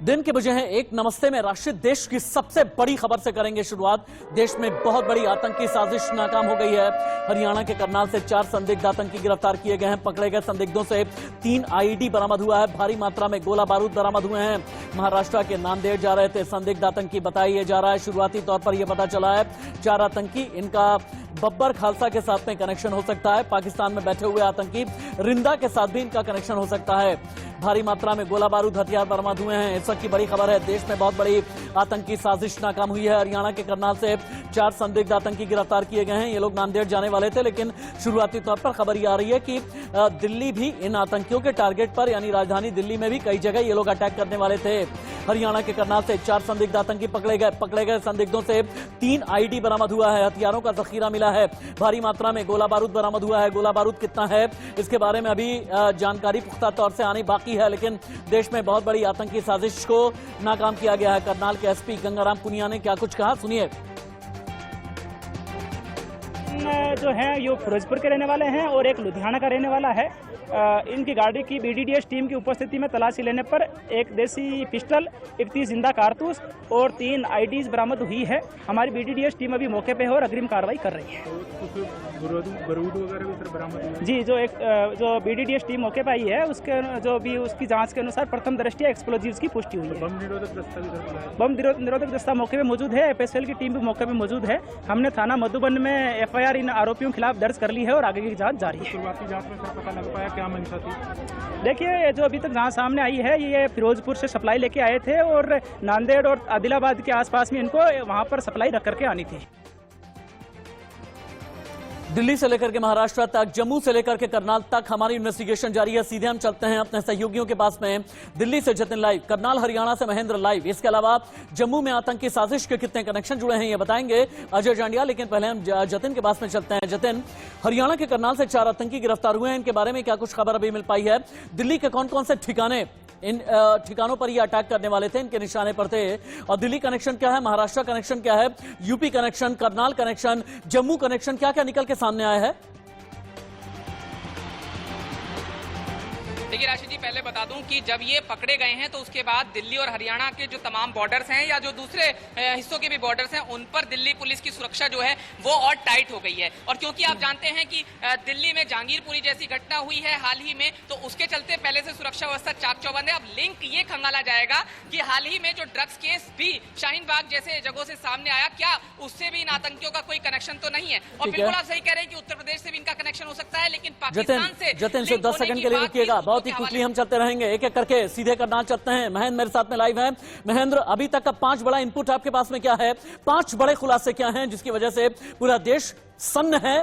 दिन के बजे हैं एक। नमस्ते में राशिद देश की सबसे बड़ी खबर से करेंगे शुरुआत। देश में बहुत बड़ी आतंकी साजिश नाकाम हो गई है। हरियाणा के करनाल से 4 संदिग्ध आतंकी गिरफ्तार किए गए हैं। पकड़े गए संदिग्धों से 3 आईईडी बरामद हुआ है। भारी मात्रा में गोला बारूद बरामद हुए हैं। महाराष्ट्र के नांदेड़ जा रहे थे संदिग्ध आतंकी बताया जा रहा है। शुरुआती तौर पर यह पता चला है 4 आतंकी, इनका बब्बर खालसा के साथ में कनेक्शन हो सकता है। पाकिस्तान में बैठे हुए आतंकी रिंदा के साथ भी इनका कनेक्शन हो सकता है। भारी मात्रा में गोला बारूद हथियार बरामद हुए हैं। इस वक्त की बड़ी खबर है, देश में बहुत बड़ी आतंकी साजिश नाकाम हुई है। हरियाणा के करनाल से 4 संदिग्ध आतंकी गिरफ्तार किए गए हैं। ये लोग नांदेड़ जाने वाले थे, लेकिन शुरुआती तौर पर खबर ये आ रही है कि दिल्ली भी इन आतंकियों के टारगेट पर, यानी राजधानी दिल्ली में भी कई जगह ये लोग अटैक करने वाले थे। हरियाणा के करनाल से 4 संदिग्ध आतंकी पकड़े गए संदिग्धों से 3 आईईडी बरामद हुआ है। हथियारों का जखीरा मिला है। भारी मात्रा में गोला बारूद बरामद हुआ है। गोला बारूद कितना है इसके बारे में अभी जानकारी पुख्ता तौर से आनी बाकी है, लेकिन देश में बहुत बड़ी आतंकी साजिश को नाकाम किया गया है। करनाल के एसपी गंगाराम पुनिया ने क्या कुछ कहा, सुनिए। जो है ये फिरोजपुर के रहने वाले हैं और एक लुधियाना का रहने वाला है। इनकी गाड़ी की बीडीडीएस टीम की उपस्थिति में तलाशी लेने पर एक देसी पिस्टल, 31 जिंदा कारतूस और 3 आईडीज बरामद हुई है। हमारी बीडीडीएस टीम अभी मौके पे है और अग्रिम कार्रवाई कर रही है। जी, जो बीडीडीएस टीम मौके पे आई है उसकी जांच के अनुसार प्रथम दृष्टया एक्सप्लोजिव्स की पुष्टि हुई है। बम निरोधक दस्ता मौके पे मौजूद है। एफएसएल की टीम भी मौके पे मौजूद है। हमने थाना मधुबन में एफआईआर इन आरोपियों के खिलाफ दर्ज कर ली है और आगे की जांच जारी है। शुरुआती जांच में सर पता लग पाया क्या मंशा थी? देखिए, जो अभी तक जहां सामने आई है, ये फिरोजपुर से सप्लाई लेके आए थे और नांदेड़ और आदिलाबाद के आसपास में इनको वहां पर सप्लाई रख करके आनी थी। दिल्ली से लेकर के महाराष्ट्र तक, जम्मू से लेकर के करनाल तक हमारी इन्वेस्टिगेशन जारी है। सीधे हम चलते हैं अपने सहयोगियों के पास में। दिल्ली से जतिन लाइव, करनाल हरियाणा से महेंद्र लाइव। इसके अलावा जम्मू में आतंकी साजिश के कितने कनेक्शन जुड़े हैं ये बताएंगे अजय जांडिया। लेकिन पहले हम जतिन के पास में चलते हैं। जतिन, हरियाणा के करनाल से 4 आतंकी गिरफ्तार हुए हैं, इनके बारे में क्या कुछ खबर अभी मिल पाई है? दिल्ली के कौन कौन से ठिकाने, इन ठिकानों पर ये अटैक करने वाले थे, इनके निशाने पर थे? और दिल्ली कनेक्शन क्या है, महाराष्ट्र कनेक्शन क्या है, UP connection, Karnal connection, Jammu connection, क्या क्या निकल के सामने आया है? देखिए राशिद जी, पहले बता दूं कि जब ये पकड़े गए हैं तो उसके बाद दिल्ली और हरियाणा के जो तमाम बॉर्डर्स हैं या जो दूसरे हिस्सों के भी बॉर्डर्स हैं, उन पर दिल्ली पुलिस की सुरक्षा जो है वो और टाइट हो गई है। और क्योंकि आप जानते हैं कि दिल्ली में जहांगीरपुरी जैसी घटना हुई है हाल ही में, तो उसके चलते पहले से सुरक्षा व्यवस्था चाक चौबंद है। अब लिंक ये खंगाला जाएगा कि हाल ही में जो ड्रग्स केस भी शाहीन बाग जैसे जगहों से सामने आया, क्या उससे भी इन आतंकियों का कोई कनेक्शन तो नहीं है? और बिल्कुल आप सही कह रहे हैं कि उत्तर प्रदेश से भी इनका कनेक्शन हो सकता है, लेकिन पाकिस्तान से जतिन 10 सेकंड के लिए रुकिएगा, बहुत ही क्विकली हम चलते रहेंगे, एक एक करके सीधे करनाल चलते हैं। महेंद्र मेरे साथ में लाइव है। महेंद्र, अभी तक का 5 बड़ा इनपुट आपके पास में क्या है? 5 बड़े खुलासे क्या हैं जिसकी वजह से पूरा देश सन्न है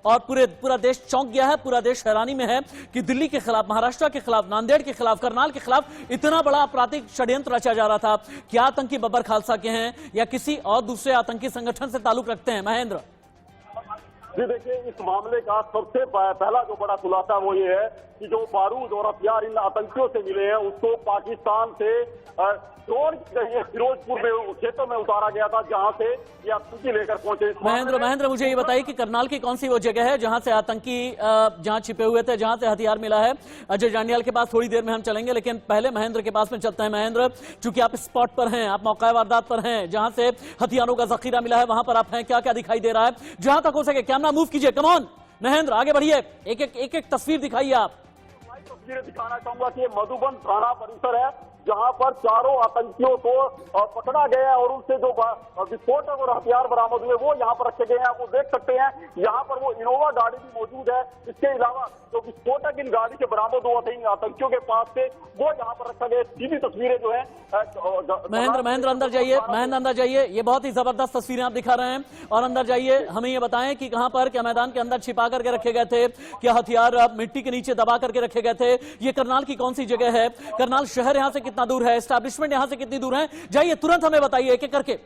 और पूरा देश चौंक गया है, पूरा देश हैरानी में है कि दिल्ली के खिलाफ, महाराष्ट्र के खिलाफ, नांदेड़ के खिलाफ, करनाल के खिलाफ इतना बड़ा आपराधिक षड्यंत्र रचा जा रहा था? क्या आतंकी बब्बर खालसा के हैं या किसी और दूसरे आतंकी संगठन से ताल्लुक रखते हैं? महेंद्र जी देखिए, इस मामले का सबसे पहला जो बड़ा खुलासा वो ये है कि जो बारूद और हथियार इन आतंकियों से मिले हैं उसको पाकिस्तान से ड्रोन के जरिए फिरोजपुर में क्षेत्रों में उतारा गया था, जहां से ये आतंकी लेकर पहुंचे। महेंद्र मुझे ये बताइए कि करनाल की कौन सी वो जगह है जहां से आतंकी जहां छिपे हुए थे, जहां से हथियार मिला है? अजय जांडियाल के पास थोड़ी देर में हम चलेंगे, लेकिन पहले महेंद्र के पास में चलते हैं। महेंद्र, चूंकि आप स्पॉट पर हैं, आप मौका वारदात पर हैं, जहां से हथियारों का जखीरा मिला है वहां पर आप हैं, क्या क्या दिखाई दे रहा है? जहां तक हो सके कैमरा मूव कीजिए, कम ऑन महेंद्र, आगे बढ़िए, एक तस्वीर दिखाइए आप। तस्वीरें दिखाना चाहूंगा कि ये मधुबन थाना परिसर है, जहां पर चारों आतंकियों को पकड़ा गया है और उनसे जो विस्फोटक और हथियार बरामद हुए वो यहाँ पर रखे गए हैं। आप वो देख सकते हैं, यहाँ पर वो इनोवा गाड़ी भी मौजूद है। इसके अलावा जो विस्फोटक इन गाड़ी से बरामद हुआ था इन आतंकियों के पास से, वो यहाँ पर रखा गया। सीधी तस्वीरें जो है महेंद्र अंदर जाइए, महेंद्र अंदर जाइए, ये बहुत ही जबरदस्त तस्वीरें आप दिखा रहे हैं। और अंदर जाइए, हमें ये बताएं कि कहां पर, क्या मैदान के अंदर छिपा करके रखे गए थे, क्या हथियार मिट्टी के नीचे दबा करके रखे गए थे? ये करनाल की कौन सी जगह है? करनाल शहर यहां से कितना दूर है? एस्टैब्लिशमेंट यहां से कितनी दूर है? जाइए, तुरंत हमें बताइए एक एक करके।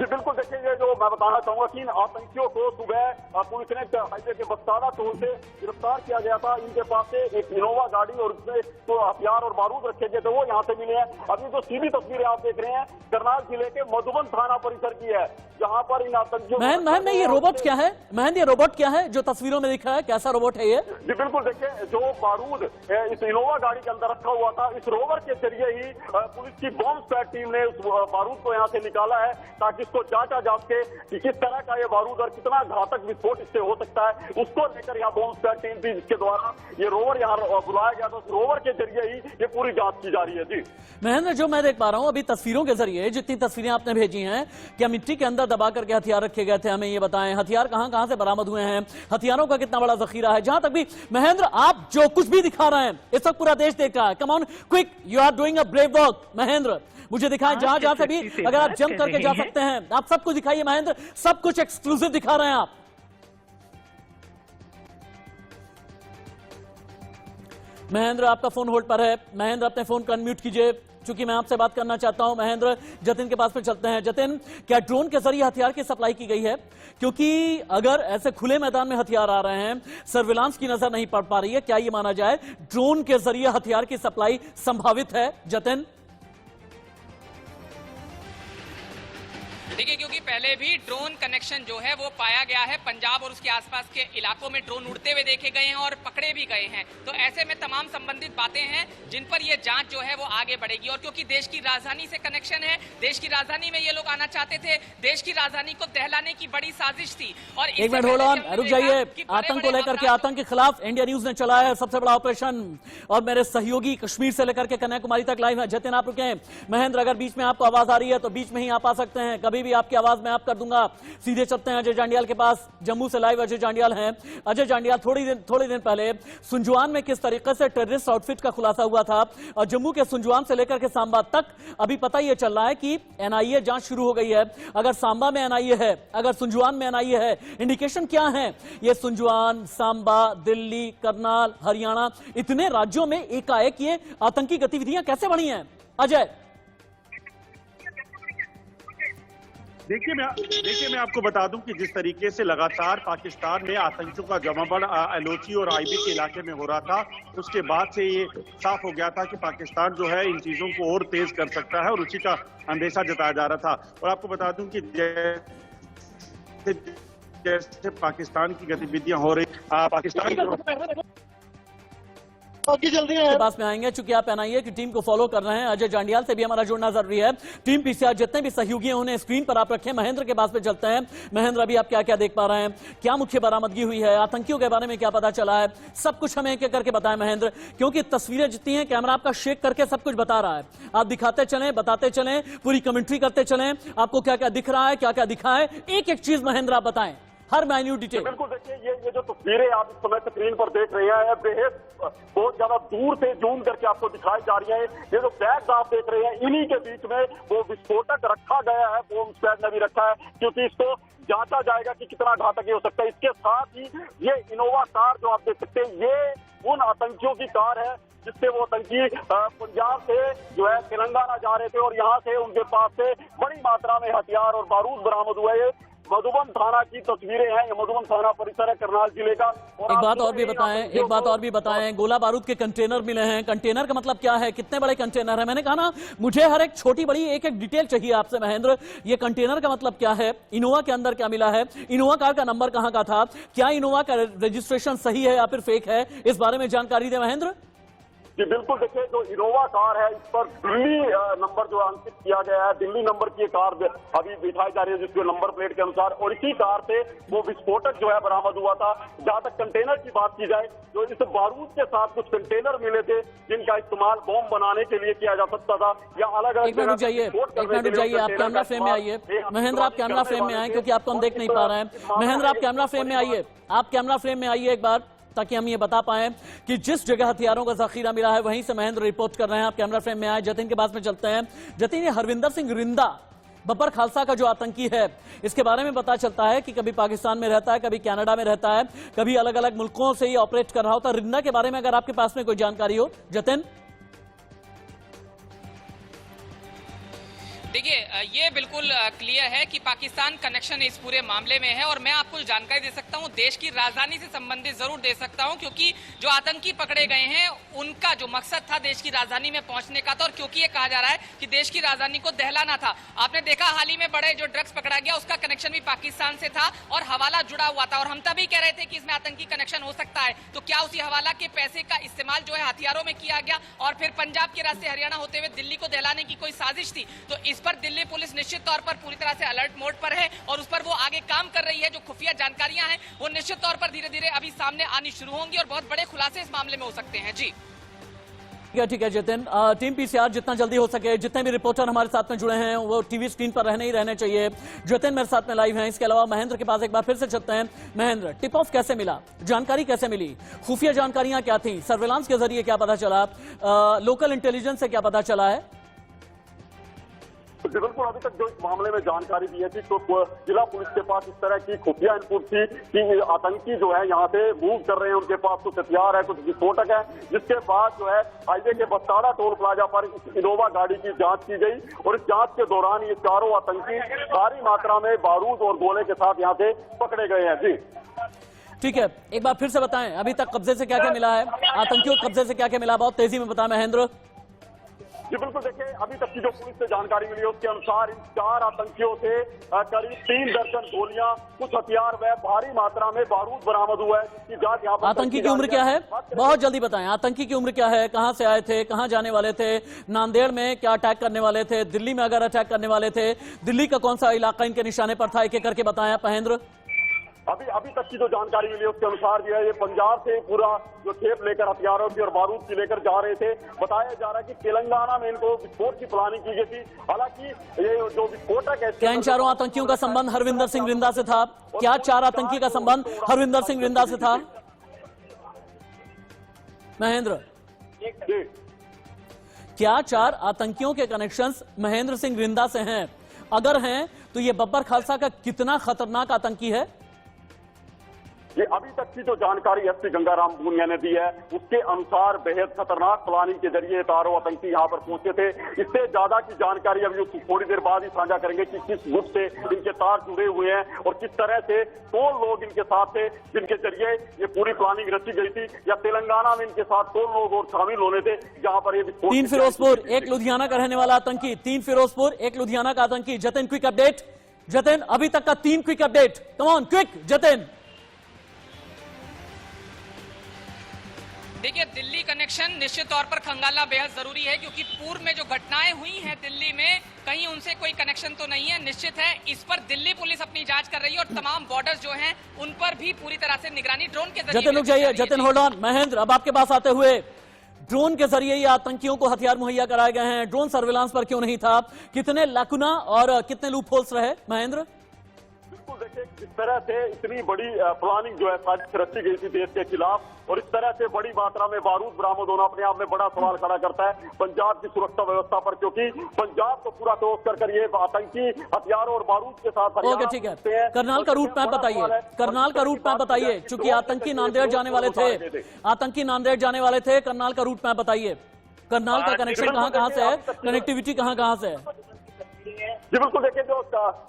जी बिल्कुल, देखिए ये जो मैं बताना चाहूंगा कि इन आतंकियों को सुबह पुलिस ने हाईवे के बस्ताना टोल से गिरफ्तार किया गया था। इनके पास से एक इनोवा गाड़ी और उसमें तो हथियार और बारूद रखे गए थे, वो यहाँ से मिले हैं। अभी जो सीधी तस्वीरें आप देख रहे हैं करनाल जिले के मधुबन थाना परिसर की है, जहाँ पर इन आतंकियों महन ये रोबोट क्या है? महन ये रोबोट क्या है जो तस्वीरों में दिखा है? कैसा रोबोट है ये? जी बिल्कुल, देखिए जो बारूद इस इनोवा गाड़ी के अंदर रखा हुआ था, इस रोवर के जरिए ही पुलिस की बॉम्ब स्क्वाड टीम ने उस बारूद को यहाँ से निकाला है, ताकि इसको जांचा जा सके कि किस तरह का ये बारूद और कितना घातक विस्फोट इससे हो सकता है। उसको लेकर यहाँ बॉम्ब स्क्वाड टीम थी, जिसके द्वारा ये रोवर यहाँ बुलाया गया था। उस रोवर के जरिए ही ये पूरी जांच की जा रही है। जी महेंद्र, जो मैं देख पा रहा हूं अभी तस्वीरों के जरिए, जितनी तस्वीरें आपने भेजी हैं, क्या मिट्टी के अंदर दबा करके हथियार रखे गए थे? हमें ये बताएं, हथियार कहां से बरामद हुए हैं, हथियारों का कितना बड़ा जखीरा है? जहां तक भी महेंद्र आप जो कुछ भी दिखा रहे हैं इस वक्त पूरा देश देख रहा है। Come on quick, you are doing a brave work Mahendra. मुझे दिखाएं जहां से भी अगर आप जंप करके जा सकते हैं, आप सब कुछ दिखाइए महेंद्र, सब कुछ एक्सक्लूसिव दिखा रहे हैं आप। महेंद्र आपका फोन होल्ड पर है। महेंद्र अपने फोन को अनम्यूट कीजिए, चूंकि मैं आपसे बात करना चाहता हूं। महेंद्र, जतिन के पास पे चलते हैं। जतिन, क्या ड्रोन के जरिए हथियार की सप्लाई की गई है? क्योंकि अगर ऐसे खुले मैदान में हथियार आ रहे हैं, सर्विलांस की नजर नहीं पड़ पा रही है, क्या ये माना जाए ड्रोन के जरिए हथियार की सप्लाई संभावित है? जतिन, देखिए, क्योंकि पहले भी ड्रोन कनेक्शन जो है वो पाया गया है, पंजाब और उसके आसपास के इलाकों में ड्रोन उड़ते हुए देखे गए हैं और पकड़े भी गए हैं। तो ऐसे में तमाम संबंधित बातें हैं जिन पर ये जांच जो है वो आगे बढ़ेगी। और क्योंकि देश की राजधानी से कनेक्शन है, देश की राजधानी में ये लोग आना चाहते थे, देश की राजधानी को दहलाने की बड़ी साजिश थी। और एक मिनट होल्ड ऑन, रुक जाइए। आतंक को लेकर के, आतंक के खिलाफ इंडिया न्यूज ने चलाया है सबसे बड़ा ऑपरेशन, और मेरे सहयोगी कश्मीर से लेकर के कन्याकुमारी तक लाइव है। जतिन आप रुके। महेंद्र, अगर बीच में आपको आवाज आ रही है तो बीच में ही आप आ सकते हैं, कभी भी आपकी आवाज मैं आप कर दूंगा। सीधे चलते हैं अजय जांडियाल के पास, जम्मू से लाइव अजय जांडियाल हैं। अजय जांडियाल, थोड़ी दिन पहले सुंजवान में किस तरीके से टेररिस्ट आउटफिट का खुलासा हुआ था, और जम्मू के सुंजवान से लेकर के सांबा तक अभी पता यह चल रहा है कि एनआईए जांच शुरू हो गई है। अगर सांबा में एनआईए है, अगर सुंजवान में एनआईए है, इंडिकेशन क्या है? ये सुंजवान, सांबा, दिल्ली, करनाल, हरियाणा, इतने राज्यों में एकाएक ये आतंकी गतिविधियां कैसे बढ़ी हैं? अजय, देखिए मैं आपको बता दूं कि जिस तरीके से लगातार पाकिस्तान में आतंकियों का जमावड़ा एलोची और आईबी के इलाके में हो रहा था, उसके बाद से ये साफ हो गया था कि पाकिस्तान जो है इन चीजों को और तेज कर सकता है, और उसी का अंदेशा जताया जा रहा था। और आपको बता दूं कि जैसे पाकिस्तान की गतिविधियां हो रही, पाकिस्तान के पास में आएंगे, चूंकि आप एनआईए की टीम को फॉलो कर रहे हैं। अजय जांडियाल से भी हमारा जुड़ना जरूरी है। टीम पीसीआर जितने भी सहयोगी हैं उन्हें स्क्रीन पर आप रखें। महेंद्र के पास पे चलते हैं। महेंद्र, अभी आप क्या क्या देख पा रहे हैं? क्या मुख्य बरामदगी हुई है? आतंकियों के बारे में क्या पता चला है? सब कुछ हमें एक एक करके बताएं महेंद्र, क्योंकि तस्वीरें जितनी हैं कैमरा आपका शेक करके सब कुछ बता रहा है। आप दिखाते चलें, बताते चलें, पूरी कमेंट्री करते चलें। आपको क्या क्या दिख रहा है, क्या क्या दिखा है, एक एक चीज महेंद्र आप बताएं, हर माइन्यूट डिटेल। बिल्कुल, देखिए ये जो तस्वीरें आप इस समय स्क्रीन पर देख रहे हैं, बेहद बहुत ज्यादा दूर से जूम करके आपको दिखाई जा रही है। ये जो बैग्स आप देख रहे हैं, इन्हीं के बीच में वो विस्फोटक रखा गया है, बॉम्ब स्क्वाड ने भी रखा है, क्योंकि इसको जांचा जाएगा कि कितना घातक ये हो सकता है। इसके साथ ही ये इनोवा कार जो आप देख सकते हैं, ये उन आतंकियों की कार है जिससे वो आतंकी पंजाब से जो है तेलंगाना जा रहे थे, और यहाँ से उनके पास से बड़ी मात्रा में हथियार और बारूद बरामद हुए। ये मधुबन थाना की तस्वीरें हैं, ये मधुबन थाना परिसर है करनाल जिले का। एक बात और भी बताएं, गोला बारूद के कंटेनर मिले हैं। कंटेनर का मतलब क्या है? कितने बड़े कंटेनर है? मैंने कहा ना, मुझे हर एक छोटी बड़ी एक एक डिटेल चाहिए आपसे महेंद्र। ये कंटेनर का मतलब क्या है? इनोवा के अंदर क्या मिला है? इनोवा कार का नंबर कहां का था? क्या इनोवा का रजिस्ट्रेशन सही है या फिर फेक है? इस बारे में जानकारी दें महेंद्र। जी बिल्कुल, देखिए जो इनोवा कार है, इस पर दिल्ली नंबर जो अंकित किया गया है, दिल्ली नंबर की कार अभी बिठाई जा रही है जिसके नंबर प्लेट के अनुसार, और इसी कार से वो विस्फोटक जो है बरामद हुआ था। जहां तक कंटेनर की बात की जाए, तो इस बारूद के साथ कुछ कंटेनर मिले थे जिनका इस्तेमाल बॉम्ब बनाने के लिए किया जा सकता था, या अलग अलग। एक मिनट रुक जाइए, आप कैमरा फ्रेम में आइए महेंद्र, आप कैमरा फ्रेम में आए, क्योंकि आपको हम देख नहीं पा रहे हैं। महेंद्र, आप कैमरा फ्रेम में आइए, आप कैमरा फ्रेम में आइए एक बार, ताकि हम ये बता पाएं कि जिस जगह हथियारों का जखीरा मिला है वहीं से महेंद्र रिपोर्ट कर रहे हैं। आप कैमरा फ्रेम में आए। जतिन के पास में चलते हैं। जतिन, ये हरविंदर सिंह रिंदा, बब्बर खालसा का जो आतंकी है, इसके बारे में पता चलता है कि कभी पाकिस्तान में रहता है, कभी कनाडा में रहता है, कभी अलग अलग मुल्कों से ये ऑपरेट कर रहा होता है। रिंदा के बारे में अगर आपके पास में कोई जानकारी हो जतिन। देखिए ये बिल्कुल क्लियर है कि पाकिस्तान कनेक्शन इस पूरे मामले में है और मैं आपको जानकारी दे सकता हूं, देश की राजधानी से संबंधित जरूर दे सकता हूं, क्योंकि जो आतंकी पकड़े गए हैं उनका जो मकसद था देश की राजधानी में पहुंचने का था, और क्योंकि ये कहा जा रहा है कि देश की राजधानी को दहलाना था। आपने देखा हाल ही में बड़े जो ड्रग्स पकड़ा गया उसका कनेक्शन भी पाकिस्तान से था और हवाला जुड़ा हुआ था, और हम तभी कह रहे थे कि इसमें आतंकी कनेक्शन हो सकता है। तो क्या उसी हवाला के पैसे का इस्तेमाल जो है हथियारों में किया गया और फिर पंजाब के रास्ते हरियाणा होते हुए दिल्ली को दहलाने की कोई साजिश थी? तो इस पर दिल्ली पुलिस निश्चित तौर पर पूरी तरह से अलर्ट मोड पर है और उस पर वो आगे काम कर रही है। जो खुफिया जानकारियां हैं वो निश्चित तौर पर धीरे धीरे अभी सामने आनी शुरू होंगी और बहुत बड़े खुलासे इस मामले में हो सकते हैं। जी ठीक है जितिन, टीम पीसीआर जितना जल्दी हो सके, जितने भी रिपोर्टर हमारे साथ में जुड़े हैं वो टीवी स्क्रीन पर रहने ही रहने चाहिए। जितिन मेरे साथ में लाइव हैं, इसके अलावा महेंद्र के पास एक बार फिर से चलते हैं। महेंद्र, टिप ऑफ कैसे मिला, जानकारी कैसे मिली, खुफिया जानकारियां क्या थी, सर्वेलांस के जरिए क्या पता चला, लोकल इंटेलिजेंस से क्या पता चला है? बिल्कुल, अभी तक जो इस मामले में जानकारी दी है कि तो जिला पुलिस के पास इस तरह की खुफिया इनपुट थी कि आतंकी जो है यहाँ से मूव कर रहे हैं, उनके पास कुछ हथियार है, कुछ विस्फोटक है, जिसके बाद जो है हाईवे के बस्ताड़ा टोल प्लाजा पर इस इनोवा गाड़ी की जांच की गई और इस जांच के दौरान ये चारों आतंकी भारी मात्रा में बारूद और गोले के साथ यहाँ से पकड़े गए हैं। जी ठीक है, एक बार फिर से बताएं अभी तक कब्जे से क्या क्या मिला है, आतंकियों को कब्जे से क्या क्या मिला, बहुत तेजी में बताएं महेंद्र। जी बिल्कुल, देखिए अभी तक की जो पुलिस से जानकारी मिली है उसके अनुसार इन 4 आतंकियों से करीब 3 दर्जन गोलियां, कुछ हथियार व भारी मात्रा में बारूद बरामद हुआ है, जिसकी जांच यहाँ पर। आतंकी की उम्र क्या है, बहुत जल्दी बताएं, आतंकी की उम्र क्या है, कहां से आए थे, कहां जाने वाले थे, नांदेड़ में क्या अटैक करने वाले थे, दिल्ली में अगर अटैक करने वाले थे, दिल्ली का कौन सा इलाका इनके निशाने पर था, एक एक करके बताएं महेंद्र। अभी तक की जो जानकारी मिली है उसके अनुसार जो है ये पंजाब से पूरा जो खेप लेकर हथियारों की और बारूद की लेकर जा रहे थे। बताया जा रहा है कि तेलंगाना में इनको विस्फोट की प्लानिंग की गई थी। हालांकि ये जो विस्फोटक है, क्या इन चारों आतंकियों का संबंध हरविंदर सिंह रिंदा से था? क्या 4 आतंकी का संबंध हरविंदर सिंह रिंदा से था महेंद्र? क्या 4 आतंकियों के कनेक्शंस महेंद्र सिंह रिंदा से हैं? अगर हैं तो ये बब्बर खालसा का कितना खतरनाक आतंकी है? ये अभी तक की जो जानकारी एसपी गंगाराम भूनिया ने दी है उसके अनुसार बेहद खतरनाक प्लानिंग के जरिए चारों आतंकी यहाँ पर पहुंचे थे। इससे ज्यादा की जानकारी अभी थोड़ी देर बाद ही साझा करेंगे कि किस गुट से इनके तार जुड़े हुए हैं और किस तरह से 2 लोग इनके साथ थे जिनके जरिए ये पूरी प्लानिंग रची गई थी, या तेलंगाना में इनके साथ 2 लोग और शामिल होने थे जहां पर ये 3 फिरोजपुर, 1 लुधियाना का रहने वाला आतंकी, 3 फिरोजपुर 1 लुधियाना का आतंकी। जतिन क्विक अपडेट, जतिन अभी तक का 3 quick update, come on quick Jatin. देखिए दिल्ली कनेक्शन निश्चित तौर पर खंगालना बेहद जरूरी है, क्योंकि पूर्व में जो घटनाएं हुई हैं दिल्ली में कहीं उनसे कोई कनेक्शन तो नहीं है। निश्चित है इस पर दिल्ली पुलिस अपनी जांच कर रही है और तमाम बॉर्डर्स जो हैं उन पर भी पूरी तरह से निगरानी ड्रोन के जरिए। जतिन रुक जाइए, जतिन होल्ड ऑन। महेंद्र अब आपके पास आते हुए, ड्रोन के जरिए ये आतंकियों को हथियार मुहैया कराए गए हैं, ड्रोन सर्विलांस पर क्यों नहीं था, कितने लाकुना और कितने लूप होल्स रहे महेंद्र? बिल्कुल, देखिए इस तरह से इतनी बड़ी प्लानिंग जो है साजिश रची गई थी देश के खिलाफ, और इस तरह से बड़ी मात्रा में बारूद बरामद होना अपने आप में बड़ा सवाल खड़ा करता है पंजाब की सुरक्षा व्यवस्था पर, क्योंकि पंजाब को पूरा क्लोज कर ये आतंकी हथियारों और बारूद के साथ। ओके ठीक है, करनाल का रूट मैप बताइए, करनाल का रूट मैप बताइए, चूंकि आतंकी नांदेड़ जाने वाले थे, आतंकी नांदेड़ जाने वाले थे, करनाल का रूट मैप बताइए, करनाल का कनेक्शन कहां से है, कनेक्टिविटी कहां से है? जी बिल्कुल, देखिए जो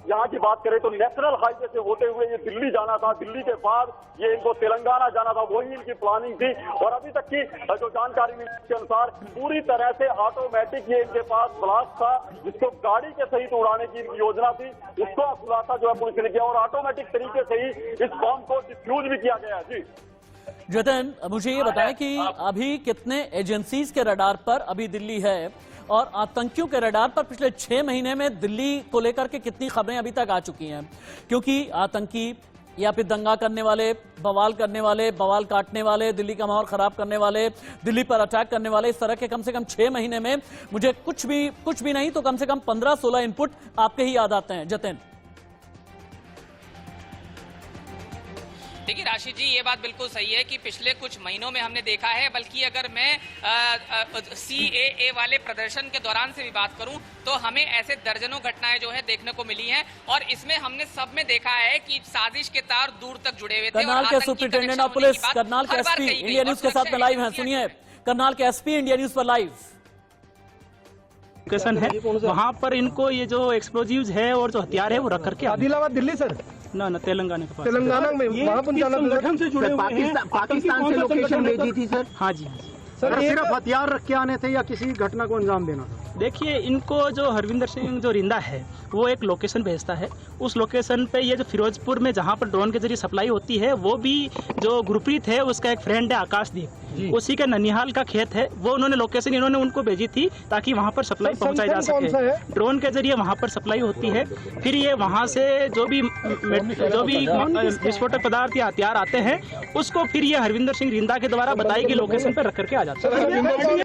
यहाँ की बात करें तो नेशनल हाईवे से होते हुए ये दिल्ली जाना था, दिल्ली के बाद ये इनको तेलंगाना जाना था, वही इनकी प्लानिंग थी। और अभी तक की जो जानकारी मिली के अनुसार पूरी तरह से ऑटोमेटिक ये इनके पास ब्लास्ट था, जिसको गाड़ी के सहित उड़ाने की इनकी योजना थी, उसको खुलासा जो है पुलिस ने किया और ऑटोमेटिक तरीके से ही इस बम को डिफ्यूज भी किया गया। जी जतिन मुझे ये बताएं कि अभी कितने एजेंसीज के रडार पर अभी दिल्ली है और आतंकियों के रडार पर पिछले 6 महीने में दिल्ली को लेकर के कितनी खबरें अभी तक आ चुकी हैं? क्योंकि आतंकी या फिर दंगा करने वाले, बवाल करने वाले, बवाल काटने वाले, दिल्ली का माहौल खराब करने वाले, दिल्ली पर अटैक करने वाले, इस तरह के कम से कम 6 महीने में मुझे कुछ भी नहीं तो कम से कम 15-16 इनपुट आपके ही याद आते हैं जतिन। देखिए राशि जी, ये बात बिल्कुल सही है कि पिछले कुछ महीनों में हमने देखा है, बल्कि अगर मैं CAA वाले प्रदर्शन के दौरान से भी बात करूं तो हमें ऐसे दर्जनों घटनाएं जो है देखने को मिली हैं, और इसमें हमने सब में देखा है कि साजिश के तार दूर तक जुड़े हुए थे। करनाल के सुप्रिंटेंडेंट ऑफ पुलिस, करनाल के SP इंडिया न्यूज के साथ में लाइव हैं, सुनिए करनाल के SP इंडिया न्यूज पर लाइव। लोकेशन है, वहाँ पर इनको ये जो एक्सप्लोजिव्स है और जो हथियार है वो रख करके आदिलाबाद दिल्ली सर, ना तेलंगाना के पास। तेलंगाना में वहाँ पहुंचाना संगठन से जुड़े हुए हैं। पाकिस्तान से लोकेशन भेजी थी सर। हाँ जी। सर सिर्फ हथियार रख के आने थे या किसी घटना को अंजाम देना था? देखिए, इनको जो हरविंदर सिंह जो रिंदा है वो एक लोकेशन भेजता है, उस लोकेशन पे ये जो फिरोजपुर में जहाँ पर ड्रोन के जरिए सप्लाई होती है, वो भी जो गुरप्रीत है उसका एक फ्रेंड है आकाशदीप, उसी का ननिहाल का खेत है, वो उन्होंने लोकेशन इन्होंने उनको भेजी थी ताकि वहाँ पर सप्लाई पहुँचाई जा सके। ड्रोन के जरिए वहाँ पर सप्लाई होती है, फिर ये वहाँ से जो भी विस्फोटक पदार्थ या हथियार आते हैं उसको फिर ये हरविंदर सिंह रिंदा के द्वारा बताई गई लोकेशन पर रख करके आ जाते हैं।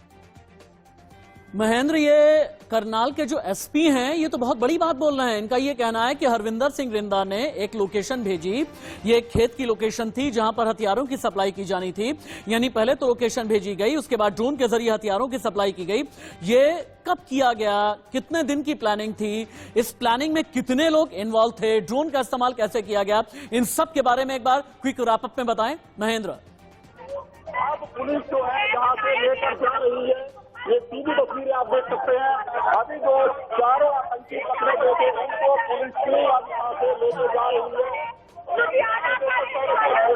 महेंद्र, ये करनाल के जो एसपी हैं ये तो बहुत बड़ी बात बोल रहे हैं। इनका ये कहना है कि हरविंदर सिंह रिंदा ने एक लोकेशन भेजी, ये एक खेत की लोकेशन थी जहां पर हथियारों की सप्लाई की जानी थी। यानी पहले तो लोकेशन भेजी गई, उसके बाद ड्रोन के जरिए हथियारों की सप्लाई की गई। ये कब किया गया, कितने दिन की प्लानिंग थी, इस प्लानिंग में कितने लोग इन्वॉल्व थे, ड्रोन का इस्तेमाल कैसे किया गया, इन सब के बारे में एक बार क्विक रैपअप में बताएं महेंद्र। अब पुलिस जो है जहाँ से लेकर जा रही है, ये सीधी तस्वीरें आप देख सकते हैं। अभी जो चारों आतंकी पकड़े गए थे उनको पुलिस टीम यहाँ से लेके जा रही है।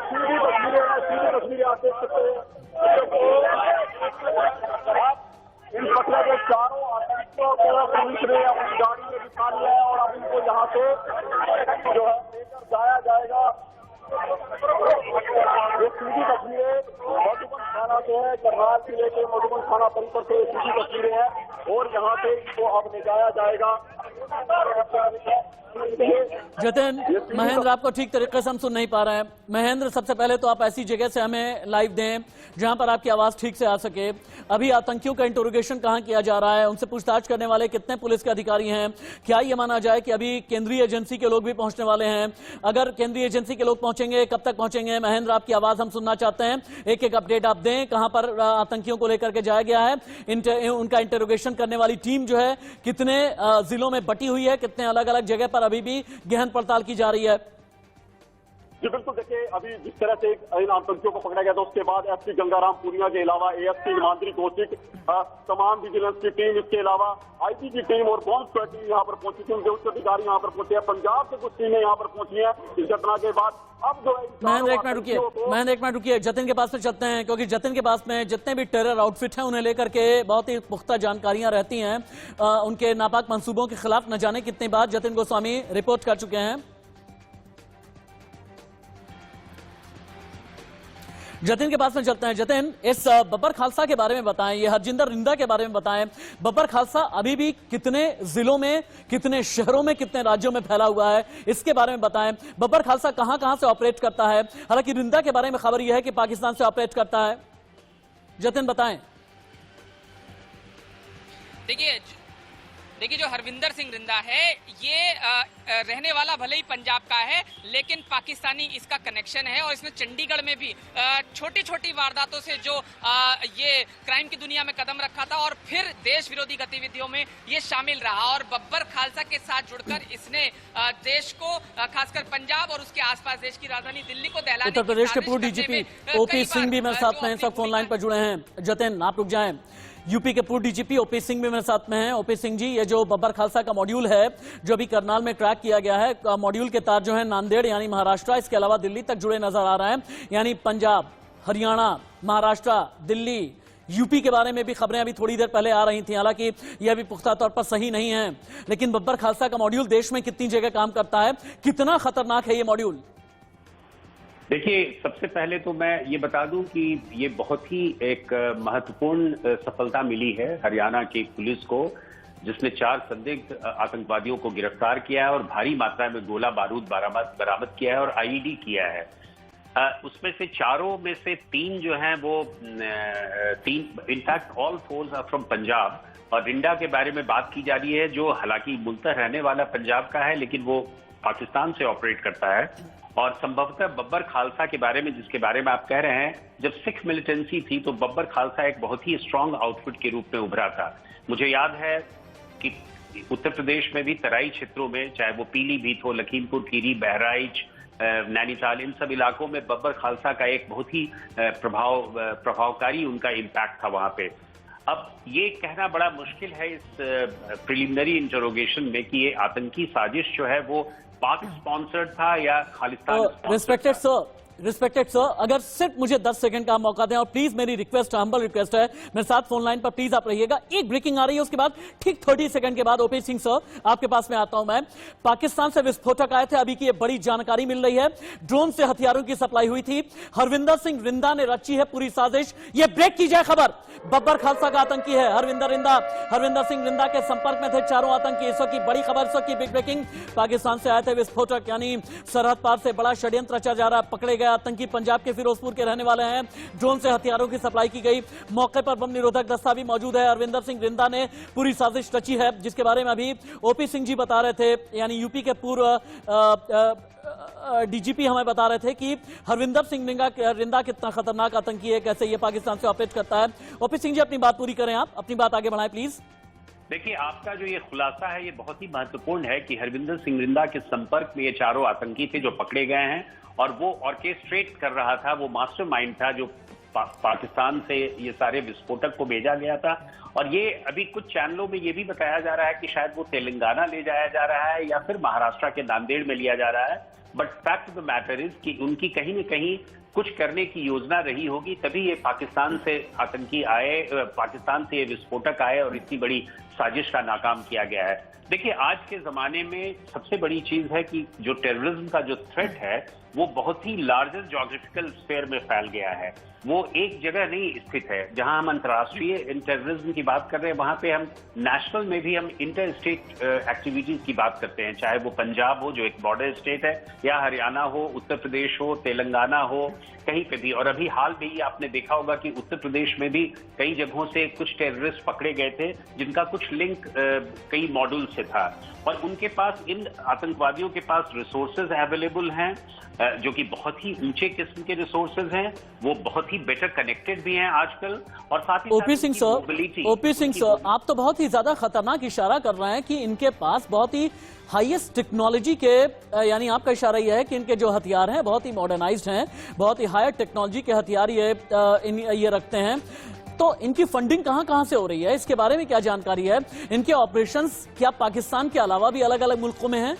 सीधी तस्वीरें हैं, सीधी तस्वीरें आप देख सकते हैं। इन पकड़े गए चारों आतंकियों को पुलिस ने अपनी गाड़ी में बिठा लिया है और अब इनको यहाँ से जो है लेकर जाया जाएगा। ये सीधी तस्वीरें मधुबन थाना से है, करनाल जिले के मधुबन थाना परिसर से सीधी तस्वीरें हैं और यहाँ से इसको अब ले जाया जाएगा। जतिन, महेंद्र आपको ठीक तरीके से हम सुन नहीं पा रहे हैं। महेंद्र, सबसे पहले तो आप ऐसी जगह से हमें लाइव दें जहां पर आपकी आवाज ठीक से आ सके। अभी आतंकियों का इंटरोगेशन कहां किया जा रहा है, उनसे पूछताछ करने वाले कितने पुलिस के अधिकारी हैं, क्या ये माना जाए कि अभी केंद्रीय एजेंसी के लोग भी पहुंचने वाले हैं? अगर केंद्रीय एजेंसी के लोग पहुंचेंगे, कब तक पहुंचेंगे? महेंद्र, आपकी आवाज हम सुनना चाहते हैं, एक एक अपडेट आप दें। कहां पर आतंकियों को लेकर के जाया गया है, उनका इंटरोगेशन करने वाली टीम जो है कितने जिलों में बटी हुई है, कितने अलग अलग जगह पर अभी भी गहन पड़ताल की जा रही है? जी बिल्कुल, देखिए अभी जिस तरह से इन आतंकियों को पकड़ा गया था उसके बाद एसपी गंगाराम पुनिया के अलावा एएसपी हिमांद्री कौशिक, तमाम विजिलेंस की टीम, इसके अलावा आईटी की टीम और बॉम्ब स्क्वाड टीम यहाँ पर पहुंची थी। उनके उच्च अधिकारी यहाँ पर पहुंचे हैं, पंजाब से कुछ टीमें यहाँ पर पहुंची हैं इस घटना के बाद। अब जो है महेंद्र एक मिनट रुकिए, जतिन के पास में चलते हैं, क्योंकि जतिन के पास में जितने भी टेरर आउटफिट हैं उन्हें लेकर के बहुत ही पुख्ता जानकारियां रहती हैं। उनके नापाक मंसूबों के खिलाफ न जाने कितनी बार जतिन गोस्वामी रिपोर्ट कर चुके हैं। जतिन के पास में चलते हैं। जतिन, इस बब्बर खालसा के बारे में बताएं, ये हरजिंदर रिंदा के बारे में बताएं। बब्बर खालसा अभी भी कितने जिलों में, कितने शहरों में, कितने राज्यों में फैला हुआ है, इसके बारे में बताएं। बब्बर खालसा कहां कहां से ऑपरेट करता है? हालांकि रिंदा के बारे में खबर यह है कि पाकिस्तान से ऑपरेट करता है। जतिन बताएं। देखिए जो हरविंदर सिंह रिंदा है ये रहने वाला भले ही पंजाब का है, लेकिन पाकिस्तानी इसका कनेक्शन है और इसने चंडीगढ़ में भी छोटी छोटी वारदातों से जो ये क्राइम की दुनिया में कदम रखा था और फिर देश विरोधी गतिविधियों में ये शामिल रहा और बब्बर खालसा के साथ जुड़कर इसने देश को, खासकर पंजाब और उसके आसपास देश की राजधानी दिल्ली को दहलाने, उत्तर प्रदेश के पूर्व डीजीपी ओपी सिंह भी मेरे साथ में हैं, सब फोन लाइन पर जुड़े हैं। जतिन आप रुक जाएं। यूपी के पूर्व डीजीपी ओपी सिंह भी मेरे साथ में हैं। ओपी सिंह जी, ये जो बब्बर खालसा का मॉड्यूल है जो अभी करनाल में ट्रैक किया गया है, मॉड्यूल के तार जो है नांदेड़ यानी महाराष्ट्र, इसके अलावा दिल्ली तक जुड़े नजर आ रहे हैं। यानी पंजाब, हरियाणा, महाराष्ट्र, दिल्ली, यूपी के बारे में भी खबरें अभी थोड़ी देर पहले आ रही थी। हालांकि ये अभी पुख्ता तौर पर सही नहीं है, लेकिन बब्बर खालसा का मॉड्यूल देश में कितनी जगह काम करता है, कितना खतरनाक है ये मॉड्यूल? देखिए, सबसे पहले तो मैं ये बता दूं कि ये बहुत ही एक महत्वपूर्ण सफलता मिली है हरियाणा की पुलिस को, जिसने 4 संदिग्ध आतंकवादियों को गिरफ्तार किया है और भारी मात्रा में गोला बारूद बरामद किया है और आईईडी किया है। उसमें से 4 में से 3 जो हैं वो 3 in fact all 4 are from Punjab. और रिंडा के बारे में बात की जा रही है, जो हालांकि मूलतः रहने वाला पंजाब का है लेकिन वो पाकिस्तान से ऑपरेट करता है। और संभवतः बब्बर खालसा के बारे में, जिसके बारे में आप कह रहे हैं, जब सिख मिलिटेंसी थी तो बब्बर खालसा एक बहुत ही स्ट्रांग आउटफिट के रूप में उभरा था। मुझे याद है कि उत्तर प्रदेश में भी तराई क्षेत्रों में, चाहे वो पीलीभीत हो, लखीमपुर खीरी, बहराइच, नैनीताल, इन सब इलाकों में बब्बर खालसा का एक बहुत ही प्रभावकारी उनका इम्पैक्ट था वहां पे। अब ये कहना बड़ा मुश्किल है इस प्रिलिमिनरी इंटरोगेशन में कि ये आतंकी साजिश जो है वो पाक स्पॉन्सर्ड था या खालिस्तान रिस्पेक्टेड सर, अगर सिर्फ मुझे 10 सेकंड का मौका दें और प्लीज मेरी रिक्वेस्ट, हम्बल रिक्वेस्ट है, मेरे साथ फोन लाइन पर प्लीज आप रहिएगा। एक ब्रेकिंग आ रही है, उसके बाद ठीक 30 सेकंड के बाद ओपी सिंह सर आपके पास में आता हूं मैं। पाकिस्तान से विस्फोटक आए थे, अभी की ये बड़ी जानकारी मिल रही है, ड्रोन से हथियारों की सप्लाई हुई थी। हरविंदर सिंह रिंदा ने रची है पूरी साजिश। ये ब्रेक की जाए खबर, बब्बर खालसा का आतंकी है हरविंदर सिंह रिंदा के संपर्क में थे चारों आतंकी। इस वक्त की बड़ी खबर, इस वक्त की बिग ब्रेकिंग, पाकिस्तान से आए थे विस्फोटक, यानी सरहद पार से बड़ा षड्यंत्र रचा जा रहा। पकड़े गए आतंकी पंजाब के फिरोजपुर के रहने वाले हैं। ड्रोन से हथियारों की सप्लाई की गई, मौके पर बम निरोधक दस्ता भी मौजूद है। हरविंदर सिंह रिंदा ने पूरी साजिश रची है, जिसके बारे में अभी ओपी सिंह जी बता रहे थे, यानी यूपी के पूर्व डीजीपी हमें बता रहे थे कि हरविंदर सिंह रिंदा कितना खतरनाक आतंकी है, कैसे ये पाकिस्तान से ऑपरेट करता है। ओपी सिंह जी अपनी बात पूरी करें, आप अपनी बात आगे बढ़ाएं प्लीज। देखिए, आपका जो ये खुलासा है ये बहुत ही महत्वपूर्ण है कि हरविंदर सिंह रिंदा के संपर्क में ये चारों आतंकी थे जो पकड़े गए हैं, और वो ऑर्केस्ट्रेट कर रहा था, वो मास्टरमाइंड था जो पाकिस्तान से ये सारे विस्फोटक को भेजा गया था। और ये अभी कुछ चैनलों में ये भी बताया जा रहा है कि शायद वो तेलंगाना ले जाया जा रहा है या फिर महाराष्ट्र के नांदेड़ में लिया जा रहा है। But fact of the matter is कि उनकी कहीं न कहीं कुछ करने की योजना रही होगी, तभी ये पाकिस्तान से आतंकी आए, पाकिस्तान से ये विस्फोटक आए और इतनी बड़ी साजिश का नाकाम किया गया है। देखिए, आज के जमाने में सबसे बड़ी चीज है कि जो टेररिज्म का जो थ्रेट है वो बहुत ही लार्जर ज्योग्राफिकल स्फीयर में फैल गया है। वो एक जगह नहीं स्थित है। जहां हम अंतर्राष्ट्रीय टेररिज्म की बात कर रहे हैं, वहां पे हम नेशनल में भी हम इंटर स्टेट एक्टिविटीज की बात करते हैं, चाहे वो पंजाब हो जो एक बॉर्डर स्टेट है, या हरियाणा हो, उत्तर प्रदेश हो, तेलंगाना हो, कहीं पे भी। और अभी हाल में ही आपने देखा होगा कि उत्तर प्रदेश में भी कई जगहों से कुछ टेररिस्ट पकड़े गए थे जिनका कुछ लिंक कई मॉड्यूल से था, और उनके पास, इन आतंकवादियों के पास रिसोर्सेज अवेलेबल हैं जो कि बहुत ही ऊंचे किस्म के रिसोर्सेज हैं, वो बहुत ही बेटर कनेक्टेड भी हैं आजकल, और साथ ही ओपी सिंह सर, आप तो बहुत ही ज्यादा खतरनाक इशारा कर रहे हैं कि इनके पास बहुत ही हाईएस्ट टेक्नोलॉजी के, यानी आपका इशारा यह है कि इनके जो हथियार हैं बहुत ही मॉडर्नाइज्ड हैं, बहुत ही हायर टेक्नोलॉजी के हथियार ये रखते हैं। तो इनकी फंडिंग कहां से हो रही है, इसके बारे में क्या जानकारी है? इनके ऑपरेशंस क्या पाकिस्तान के अलावा भी अलग अलग मुल्कों में हैं?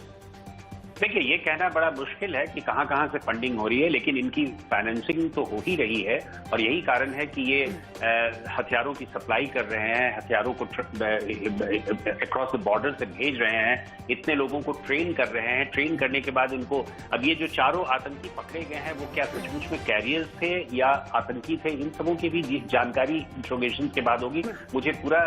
देखिए, ये कहना बड़ा मुश्किल है कि कहां से फंडिंग हो रही है, लेकिन इनकी फाइनेंसिंग तो हो ही रही है, और यही कारण है कि ये हथियारों की सप्लाई कर रहे हैं, हथियारों को अक्रॉस द बॉर्डर से भेज रहे हैं, इतने लोगों को ट्रेन कर रहे हैं। ट्रेन करने के बाद उनको, अब ये जो चारों आतंकी पकड़े गए हैं वो क्या सचमुच में कैरियर्स थे या आतंकी थे, इन सबों की भी जानकारी इंट्रोगेशन के बाद होगी। मुझे पूरा